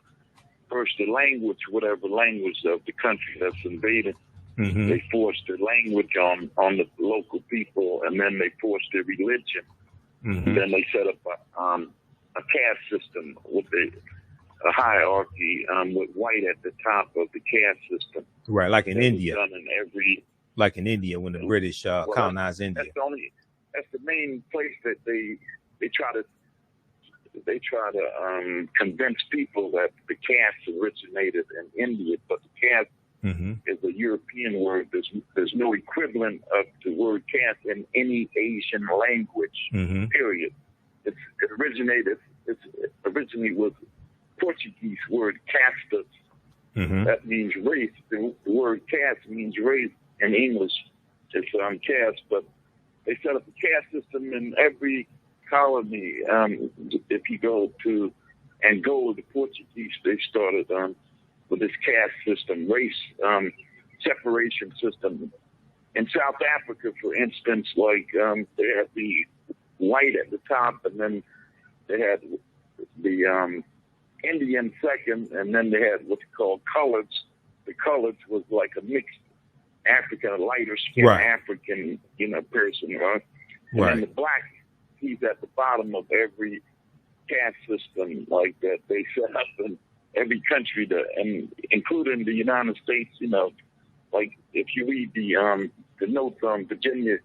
first the language, whatever language of the country that's invaded. Mm-hmm. They force their language on the local people, and then they force their religion. Mm-hmm. And then they set up a caste system with a hierarchy with white at the top of the caste system. Right, like in India. Done in every, like in India when the British colonized India. That's the main place that they try to convince people that the caste originated in India, but the caste is a European word. There's no equivalent of the word caste in any Asian language. Period. It originally was Portuguese word castas. That means race. The word caste means race in English. It's caste, but they set up a caste system in every colony. If you go to Angola, the Portuguese, they started with this caste system, race separation system. In South Africa, for instance, like they had the white at the top, and then they had the Indian second, and then they had what's called coloreds. The coloreds was like a mixed African, a lighter skin African, person, right? And then the black, he's at the bottom of every caste system like that they set up in every country, and including the United States. Like if you read the notes on Virginia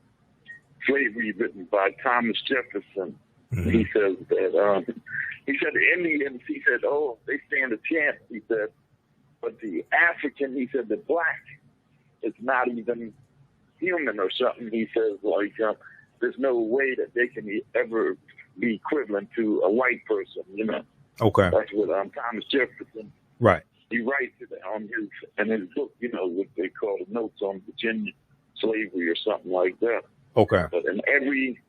slavery written by Thomas Jefferson, he says that he said the Indians, he said, they stand a chance. He said, but the African, he said, the black is not even human or something. He says, like, there's no way that they can ever be equivalent to a white person, Okay. That's what Thomas Jefferson. Right. He writes it in his book, what they call the Notes on Virginia Slavery or something like that. Okay. But in every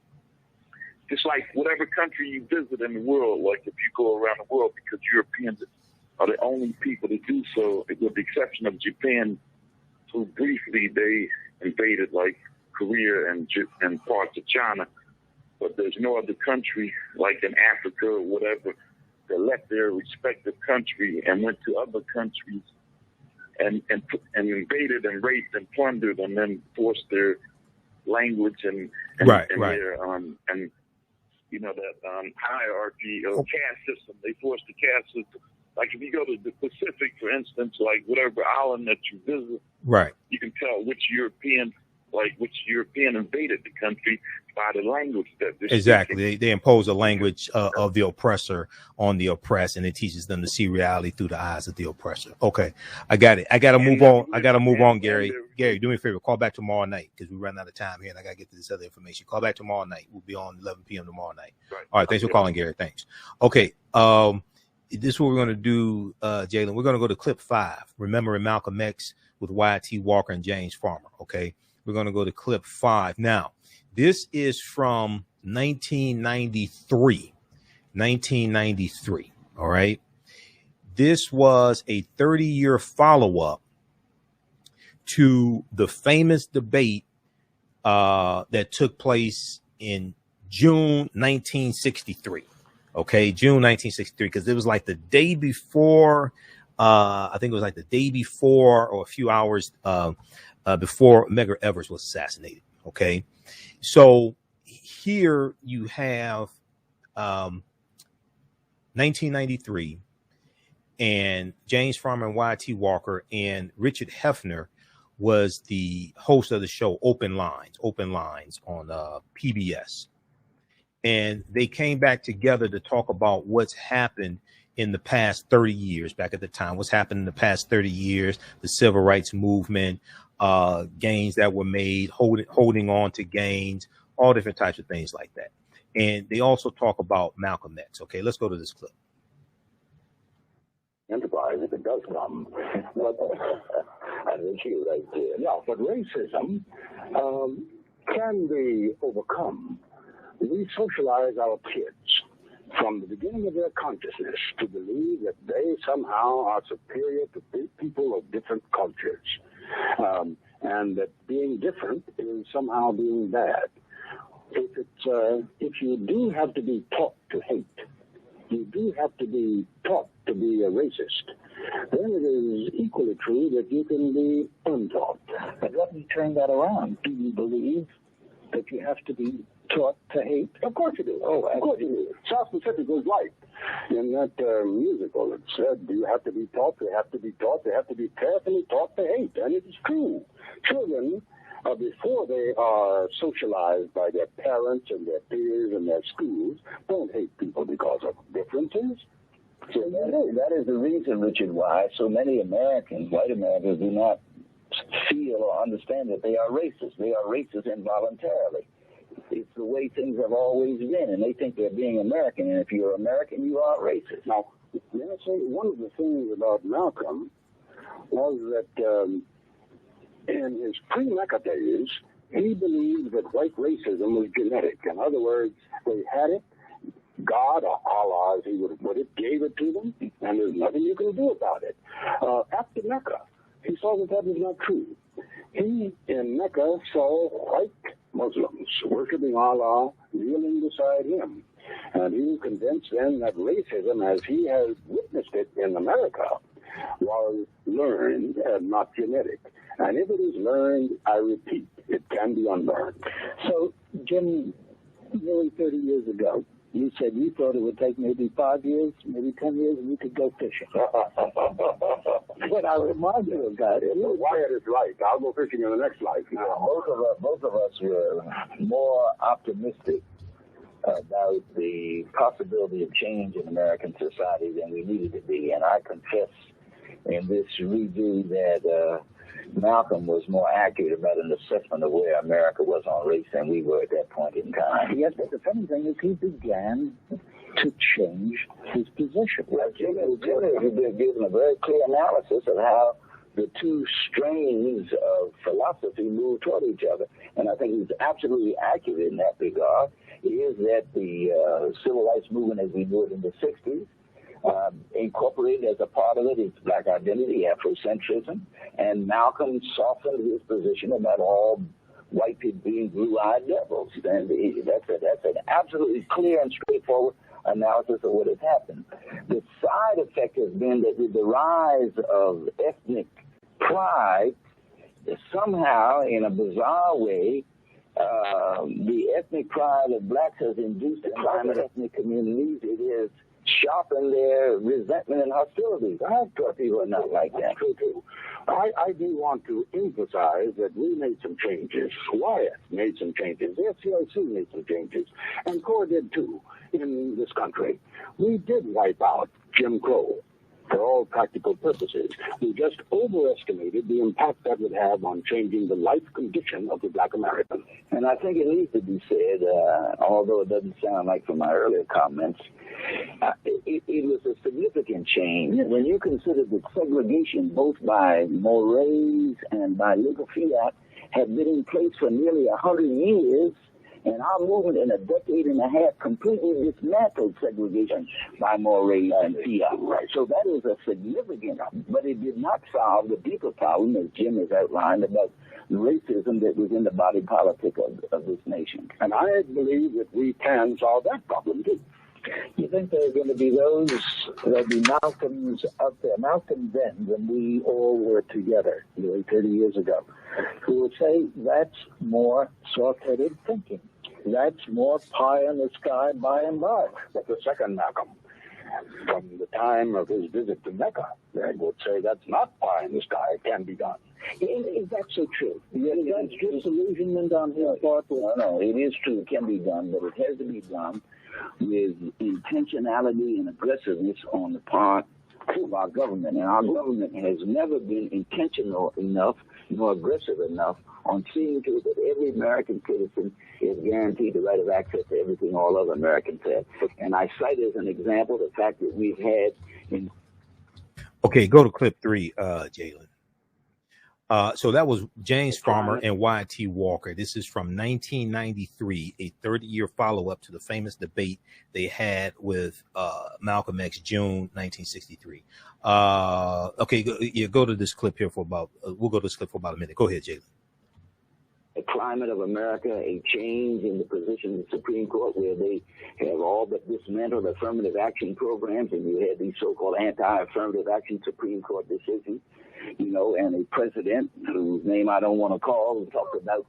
Just like whatever country you visit in the world, like if you go around the world, because Europeans are the only people to do so, with the exception of Japan, who briefly they invaded like Korea and parts of China. But there's no other country, like in Africa or whatever, that left their respective country and went to other countries and invaded and raped and plundered and then forced their language and their and you know that hierarchy of caste system. They forced the caste system. Like if you go to the Pacific, for instance, like whatever island that you visit, right, you can tell which European invaded the country by the language that they're exactly. They impose a language of the oppressor on the oppressed, and it teaches them to see reality through the eyes of the oppressor. Okay, I got it. I got to move on. Gary, do me a favor. Call back tomorrow night because we run out of time here, and I got to get to this other information. Call back tomorrow night. We'll be on 11 p.m. tomorrow night. Right. All right. Thanks for calling, Gary. Thanks. Okay. This is what we're going to do, Jalen. We're going to go to clip 5. Remembering Malcolm X with Wyatt T. Walker and James Farmer. Okay. We're going to go to clip 5. Now, this is from 1993. 1993. All right. This was a 30-year follow-up to the famous debate that took place in June 1963. Okay, June 1963, because it was like the day before, I think it was like the day before or a few hours before Medgar Evers was assassinated. Okay, so here you have 1993, and James Farmer and Wyatt T. Walker, and Richard Hefner was the host of the show Open Lines on PBS. And they came back together to talk about what's happened in the past 30 years, back at the time, what's happened in the past 30 years, the civil rights movement, gains that were made, holding on to gains, all different types of things like that. And they also talk about Malcolm X. Okay, let's go to this clip. Enterprise, if it does come, but right there. Yeah, but racism can be overcome. We socialize our kids from the beginning of their consciousness to believe that they somehow are superior to people of different cultures, and that being different is somehow being bad. If you do have to be taught to hate, you do have to be taught to be a racist, then it is equally true that you can be untaught. But let me turn that around. Do you believe that you have to be taught to hate? Of course you do. Oh, of course you do. South Pacific was right. In that musical, it said, you have to be taught, they have to be taught, they have to be carefully taught to hate. And it is true. Children, before they are socialized by their parents and their peers and their schools, don't hate people because of differences. So that is the reason, Richard, why so many Americans, white Americans, do not feel or understand that they are racist. They are racist involuntarily. It's the way things have always been, and they think they're being American, and if you're American, you are racist. Now, let me say, one of the things about Malcolm was that in his pre-Mecca days, he believed that white racism was genetic. In other words, they had it, God or Allah, as he would have put it, gave it to them, and there's nothing you can do about it. After Mecca, he saw that that was not true. He, in Mecca, saw white Muslims worshiping Allah, kneeling beside him. And he was convinced then that racism, as he has witnessed it in America, was learned and not genetic. And if it is learned, I repeat, it can be unlearned. So, Jim, nearly 30 years ago, you said you thought it would take maybe 5 years, maybe 10 years, and you could go fishing. But I remind you of that. Wyatt is right. I'll go fishing in the next life now. Both of us were more optimistic about the possibility of change in American society than we needed to be. And I confess in this redo that Malcolm was more accurate about an assessment of where America was on race than we were at that point in time. Yes, but the funny thing is he began to change his position. Well, Jimmy, you've been given a very clear analysis of how the two strains of philosophy move toward each other. And I think he's absolutely accurate in that regard. Is that the civil rights movement as we knew it in the 60s, incorporated as a part of it is black identity, Afrocentrism, and Malcolm softened his position about all white people being blue-eyed devils. And that's an absolutely clear and straightforward analysis of what has happened. The side effect has been that with the rise of ethnic pride, somehow, in a bizarre way, the ethnic pride of blacks has induced a climate of ethnic communities. It has sharpened their resentment and hostilities. I thought people are not like that. True, too. I do want to emphasize that we made some changes. Wyatt made some changes. The FCIC made some changes. And CORE did, too, in this country. We did wipe out Jim Crow for all practical purposes. We just overestimated the impact that would have on changing the life condition of the black American. And I think it needs to be said, although it doesn't sound like from my earlier comments, it was a significant change. When you consider that segregation, both by mores and by legal fiat, had been in place for nearly 100 years, and our movement in a decade and a half completely dismantled segregation by mores and fiat. Right. So that is a significant, but it did not solve the deeper problem, as Jim has outlined, about racism that was in the body politic of this nation. And I believe that we can solve that problem, too. You think there are going to be those, there'll be Malcolms up there, Malcolm then, when we all were together, 30 years ago, who would say that's more soft-headed thinking. That's more pie in the sky by and large. But the second Malcolm, from the time of his visit to Mecca, they would say that's not pie in the sky, it can be done. Is that so true? That's disillusionment on his part? No, it is true, it can be done, but it has to be done with intentionality and aggressiveness on the part of our government. And our government has never been intentional enough nor aggressive enough on seeing to it that every American citizen is guaranteed the right of access to everything all other Americans have. And I cite as an example the fact that we've had in... Okay, go to clip 3, Jalen. So that was James Farmer and Wyatt T. Walker. This is from 1993, a 30-year follow-up to the famous debate they had with Malcolm X, June 1963. Okay, go to this clip here for about, we'll go to this clip for about a minute. Go ahead, Jalen. The climate of America, a change in the position of the Supreme Court where they have all but dismantled affirmative action programs, and you had these so-called anti-affirmative action Supreme Court decisions, and a president whose name I don't want to call, who talked about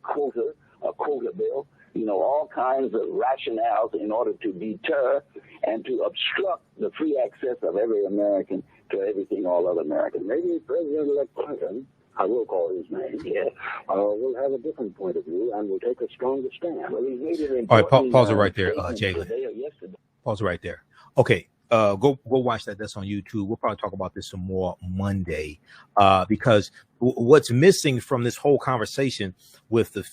a quota bill, all kinds of rationales in order to deter and to obstruct the free access of every American to everything all other Americans. Maybe President-elect Clinton, I will call his name, will have a different point of view and will take a stronger stand. Well, all right, pause it right there, Jalen. Pause it right there. Okay. Go watch that. That's on YouTube. We'll probably talk about this some more Monday, because what's missing from this whole conversation with the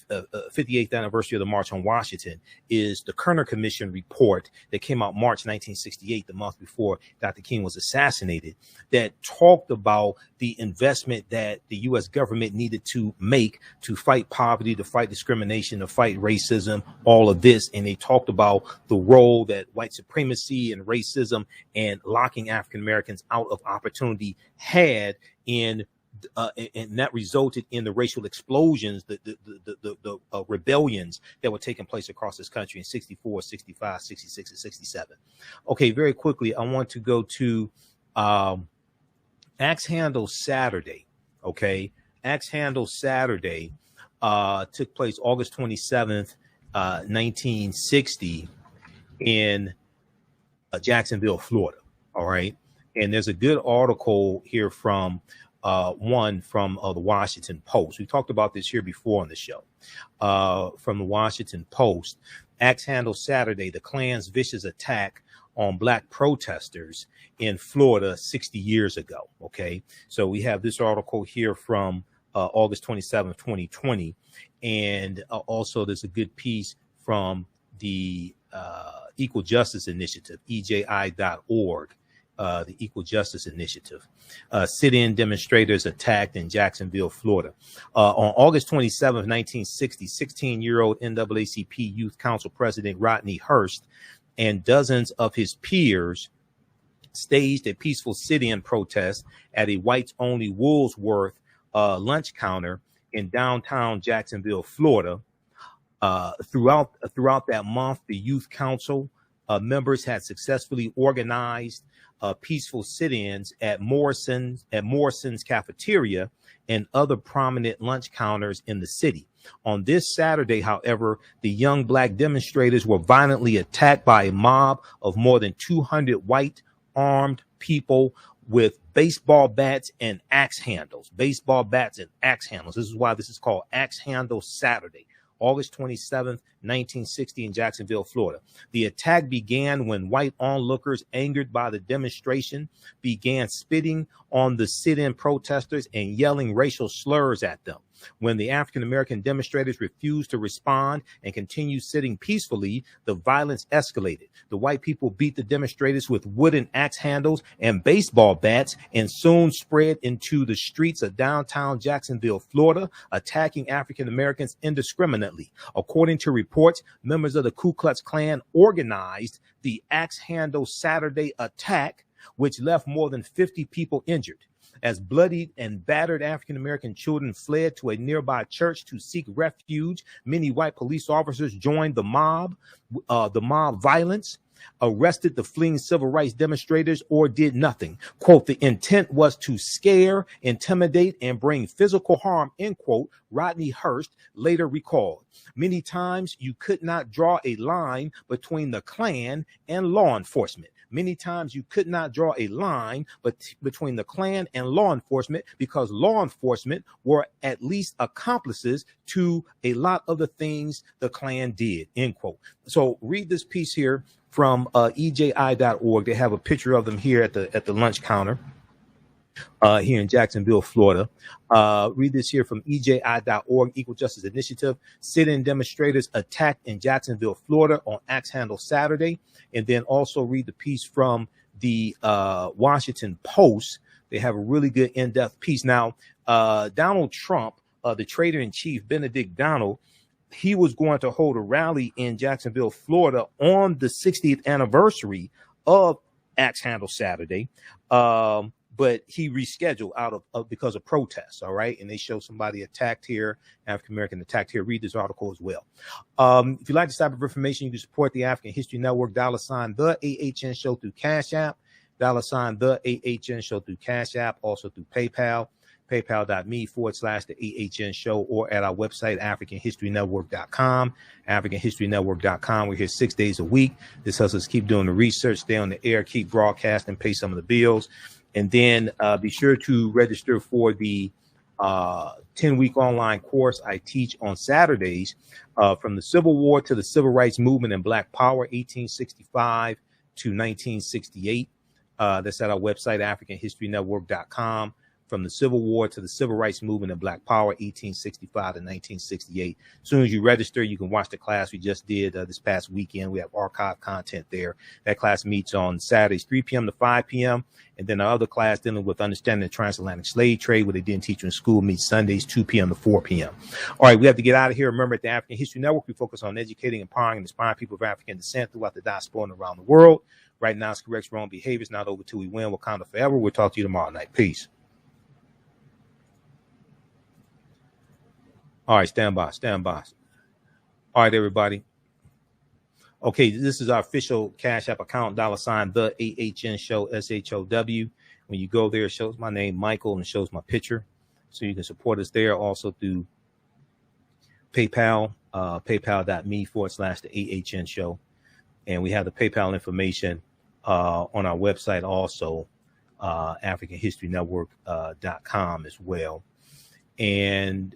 58th anniversary of the March on Washington is the Kerner Commission report that came out March 1968, the month before Dr. King was assassinated, that talked about the investment that the U.S. government needed to make to fight poverty, to fight discrimination, to fight racism, all of this. And they talked about the role that white supremacy and racism and locking African Americans out of opportunity had in and that resulted in the racial explosions, the rebellions that were taking place across this country in 64, 65, 66, and 67. Okay, very quickly, I want to go to Axe Handle Saturday. Okay, Axe Handle Saturday took place August 27th, 1960 in Jacksonville, Florida. All right, and there's a good article here from one from the Washington Post. We talked about this here before on the show. From the Washington Post, Axe Handle Saturday, the Klan's vicious attack on black protesters in Florida 60 years ago. Okay, so we have this article here from August 27th, 2020. And also there's a good piece from the Equal Justice Initiative, EJI.org. the Equal Justice Initiative. Sit-in demonstrators attacked in Jacksonville, Florida. On August 27, 1960, 16-year-old NAACP Youth Council President Rodney Hurst and dozens of his peers staged a peaceful sit-in protest at a whites-only Woolworth lunch counter in downtown Jacksonville, Florida. Throughout that month, the Youth Council members had successfully organized peaceful sit-ins at Morrison's cafeteria and other prominent lunch counters in the city. On this Saturday, however, the young black demonstrators were violently attacked by a mob of more than 200 white armed people with baseball bats and axe handles. Baseball bats and axe handles. This is why this is called Axe Handle Saturday. August 27th, 1960 in Jacksonville, Florida. The attack began when white onlookers, angered by the demonstration, began spitting on the sit-in protesters and yelling racial slurs at them. When the African-American demonstrators refused to respond and continued sitting peacefully, the violence escalated. The white people beat the demonstrators with wooden axe handles and baseball bats and soon spread into the streets of downtown Jacksonville, Florida, attacking African-Americans indiscriminately. According to reports, members of the Ku Klux Klan organized the Axe Handle Saturday attack, which left more than 50 people injured. As bloodied and battered African-American children fled to a nearby church to seek refuge, many white police officers joined the mob violence, arrested the fleeing civil rights demonstrators, or did nothing. Quote, the intent was to scare, intimidate, and bring physical harm, end quote, Rodney Hurst later recalled. Many times you could not draw a line between the Klan and law enforcement. Many times you could not draw a line between the Klan and law enforcement because law enforcement were at least accomplices to a lot of the things the Klan did, end quote. So read this piece here from EJI.org. They have a picture of them here at the lunch counter here in Jacksonville, Florida. Read this here from EJI.org, Equal Justice Initiative. Sit-in demonstrators attacked in Jacksonville, Florida on Axe Handle Saturday. And then also read the piece from the Washington Post. They have a really good in-depth piece. Now, Donald Trump, the traitor-in-chief, Benedict Donald, he was going to hold a rally in Jacksonville, Florida on the 60th anniversary of Axe Handle Saturday. But he rescheduled because of protests. All right. And they show somebody attacked here, African-American attacked here. Read this article as well. If you like this type of information, you can support the African History Network, $, the AHN Show through Cash App, $, the AHN Show through Cash App, also through PayPal, paypal.me/the AHN Show, or at our website, AfricanHistoryNetwork.com, AfricanHistoryNetwork.com. We're here 6 days a week. This helps us keep doing the research, stay on the air, keep broadcasting, pay some of the bills. And then be sure to register for the 10-week online course I teach on Saturdays from the Civil War to the Civil Rights Movement and Black Power, 1865 to 1968. That's at our website, AfricanHistoryNetwork.com. From the Civil War to the Civil Rights Movement and Black Power, 1865 to 1968. As soon as you register, you can watch the class we just did this past weekend. We have archive content there. That class meets on Saturdays, 3 p.m. to 5 p.m. And then our other class dealing with understanding the transatlantic slave trade, what they didn't teach you in school, meets Sundays, 2 p.m. to 4 p.m. All right, we have to get out of here. Remember, at the African History Network, we focus on educating, empowering, and inspiring people of African descent throughout the diaspora and around the world. Right now, it's corrects wrong behaviors, not over till we win. Wakanda forever. We'll talk to you tomorrow night. Peace. All right, stand by. All right, everybody. Okay, this is our official Cash App account, $, the AHN Show, SHOW. When you go there, it shows my name, Michael, and it shows my picture. So you can support us there. Also through PayPal, paypal.me/the AHN Show. And we have the PayPal information on our website also, AfricanHistoryNetwork.com as well. And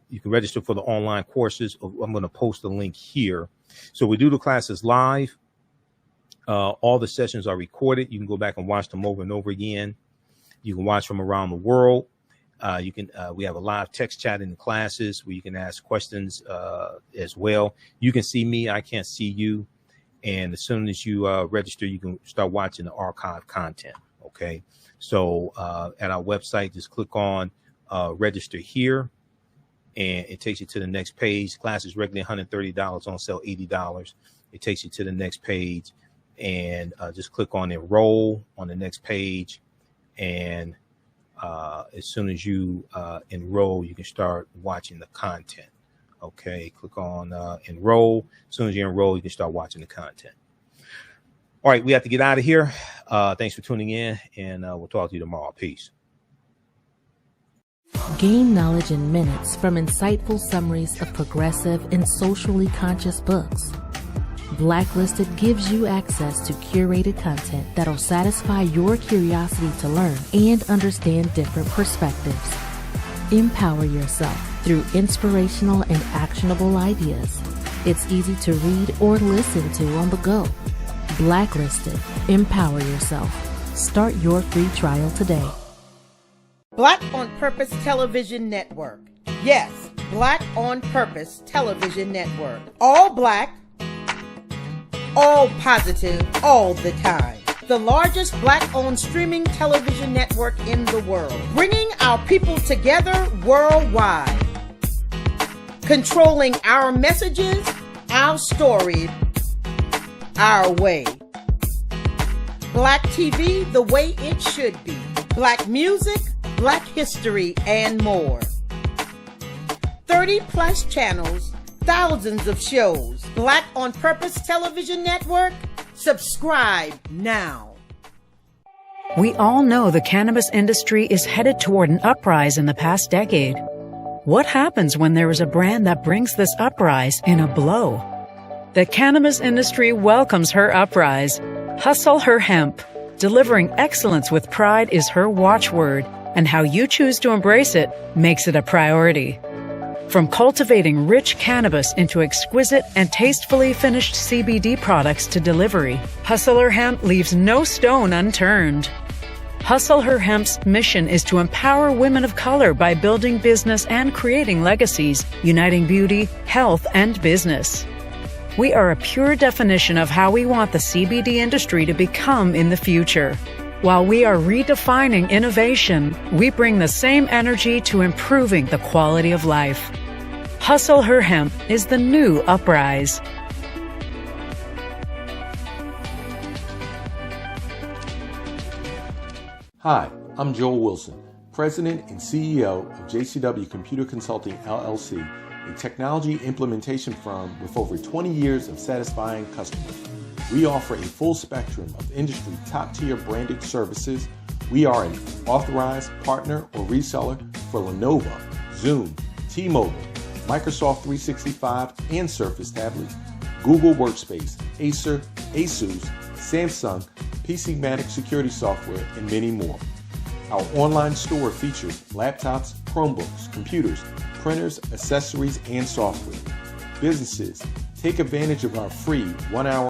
you can register for the online courses. I'm going to post a link here. So we do the classes live. All the sessions are recorded. You can go back and watch them over and over again. You can watch from around the world. We have a live text chat in the classes where you can ask questions as well. You can see me. I can't see you. And as soon as you register, you can start watching the archive content. Okay. So at our website, just click on register here, and it takes you to the next page. Class is regularly $130, on sale $80. It takes you to the next page, and just click on enroll on the next page. And as soon as you enroll, you can start watching the content. Okay, click on enroll. As soon as you enroll, you can start watching the content. All right, we have to get out of here. Thanks for tuning in, and we'll talk to you tomorrow. Peace. Gain knowledge in minutes from insightful summaries of progressive and socially conscious books. Blacklisted gives you access to curated content that'll satisfy your curiosity to learn and understand different perspectives. Empower yourself through inspirational and actionable ideas. It's easy to read or listen to on the go. Blacklisted. Empower yourself. Start your free trial today. Black on Purpose Television Network. Yes, Black on Purpose Television Network. All black, all positive, all the time. The largest black-owned streaming television network in the world. Bringing our people together worldwide. Controlling our messages, our story, our way. Black TV the way it should be. Black music, Black history, and more. 30 plus channels, thousands of shows. Black on Purpose Television Network. Subscribe now. We all know the cannabis industry is headed toward an uprise in the past decade. What happens when there is a brand that brings this uprise in a blow? The cannabis industry welcomes her uprise. Hustle her hemp. Delivering excellence with pride is her watchword, and how you choose to embrace it makes it a priority. From cultivating rich cannabis into exquisite and tastefully finished CBD products to delivery, Hustle Her Hemp leaves no stone unturned. Hustle Her Hemp's mission is to empower women of color by building business and creating legacies, uniting beauty, health, and business. We are a pure definition of how we want the CBD industry to become in the future. While we are redefining innovation, we bring the same energy to improving the quality of life. Hustle Her Hemp is the new uprise. Hi, I'm Joel Wilson, President and CEO of JCW Computer Consulting LLC, a technology implementation firm with over 20 years of satisfying customers. We offer a full spectrum of industry top-tier branded services. We are an authorized partner or reseller for Lenovo, Zoom, T-Mobile, Microsoft 365 and Surface tablets, Google Workspace, Acer, Asus, Samsung, PCmatic security software, and many more. Our online store features laptops, Chromebooks, computers, printers, accessories, and software. Businesses, take advantage of our free 1-hour